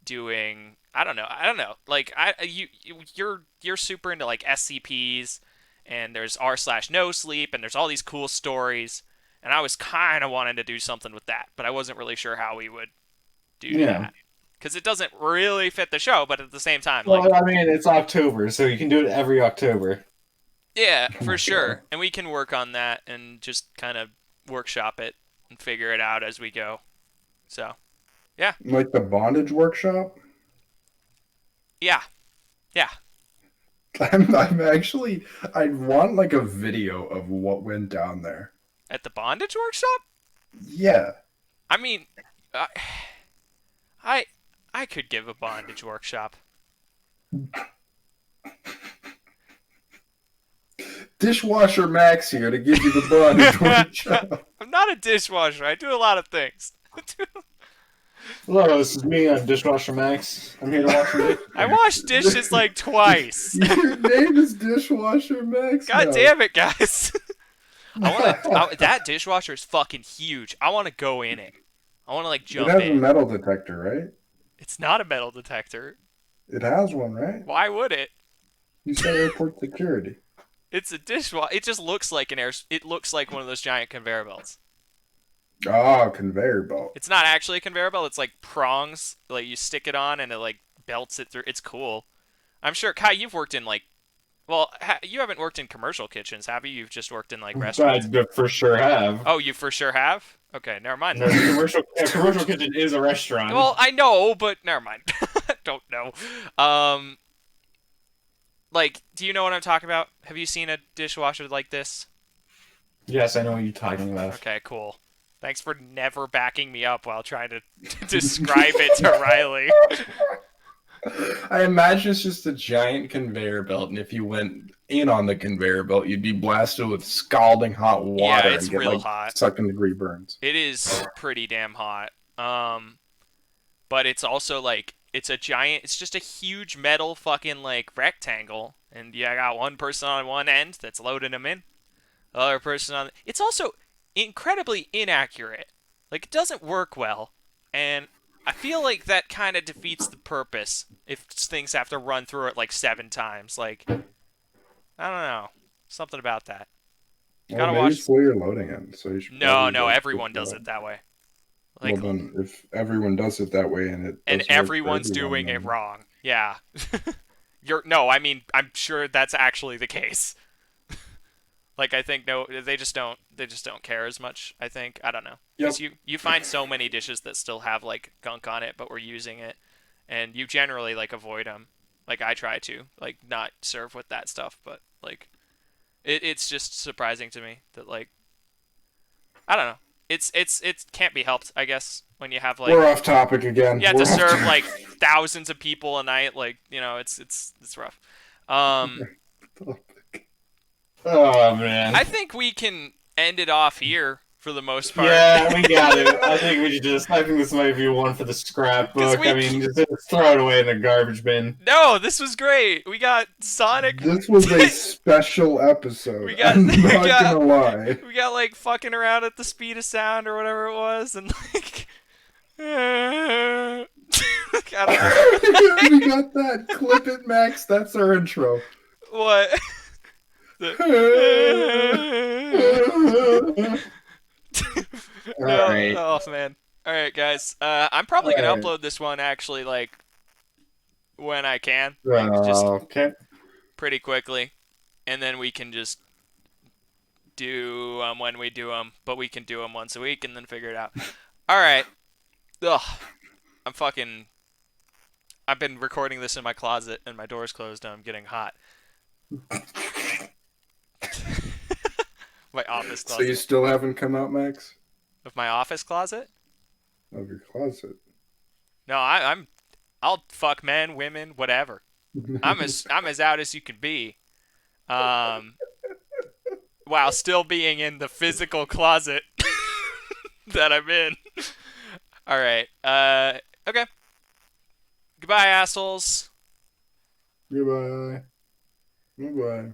doing I don't know like you're super into like SCPs, and there's r slash no sleep, and there's all these cool stories, and I was kind of wanting to do something with that, but I wasn't really sure how we would do Yeah. that because it doesn't really fit the show, but at the same time like Well, I mean, it's October, so you can do it every October. yeah, Oh for my god. sure, and we can work on that and just kind of workshop it and figure it out as we go. So, yeah. Like the bondage workshop. Yeah. Yeah. I'm actually, I want like a video of what went down there. At the bondage workshop? Yeah. I mean, I I, I could give a bondage workshop. Dishwasher Max here to give you the bondage workshop. I'm not a dishwasher. I do a lot of things. Hello, this is me. I'm Dishwasher Max. I'm here to wash your dishes. I wash dishes like twice. Your name is Dishwasher Max. God now. damn it, guys. That dishwasher is fucking huge. I want to go in it. I want to like It jump has a in. metal detector, right? It's not a metal detector. It has one, right? Why would it? You said airport security. It's a dishwasher. It just looks like an air. It looks like one of those giant conveyor belts. Ah, conveyor belt. It's not actually a conveyor belt. It's like prongs. Like you stick it on and it like belts it through. It's cool. I'm sure, Kai, you've worked in like, well, you haven't worked in commercial kitchens, have you? You've just worked in like restaurants. I for sure have. Oh, you for sure have? Okay, never mind. No, commercial kitchen is a restaurant. Well, I know, but never mind. Don't know. Like, do you know what I'm talking about? Have you seen a dishwasher like this? Yes, I know what you're talking about. Okay, cool. Thanks for never backing me up while trying to describe it to Riley. I imagine it's just a giant conveyor belt, and if you went in on the conveyor belt, you'd be blasted with scalding hot water Yeah, it's and get real like hot. second-degree burns. It is pretty damn hot. But it's also like it's a giant. It's just a huge metal fucking like rectangle, and you got one person on one end that's loading them in. The other person on. It's also incredibly inaccurate. Like it doesn't work well, and I feel like that kind of defeats the purpose if things have to run through it like 7 times. Like I don't know, something about that. You Well, gotta maybe watch. it's the way you're loading it, so you should No, probably no, like everyone does it that way. Like, well, then if everyone does it that way and it and doesn't work for everyone's everyone, doing it then- wrong. Yeah. No, I mean, I'm sure that's actually the case. Like I think no, they just don't care as much, I think. I don't know. Yep. 'Cause you find so many dishes that still have like gunk on it, but we're using it, and you generally like avoid them. Like I try to like not serve with that stuff, but like it's just surprising to me that like I don't know. It can't be helped, I guess, when you have like We're off topic again. you have We're to off serve topic. like thousands of people a night. Like it's rough. Oh man. I think we can end it off here for the most part. Yeah, we got it. I think this might be one for the 'Cause scrapbook. we- I mean, just throw it away in the garbage bin. No, this was great. We got Sonic. This was a special episode. We got- I'm we not got- gonna lie. We got like fucking around at the speed of sound or whatever it was, and like. I don't know. We got that. Clip it, Max. That's our intro. What? All No, right. oh man. All right, guys. I'm probably gonna All right. upload this one actually like when I can, like, just Okay. pretty quickly, and then we can just do when we do them. But we can do them once a week and then figure it out. All right. Ugh. I've been recording this in my closet and my door's closed and I'm getting hot. My office So closet. you still haven't come out, Max, Of my office closet? of your closet? No, I'll fuck men, women, whatever. I'm as out as you can be. While still being in the physical closet that I'm in. All right. Okay. Goodbye, assholes. Goodbye. Goodbye.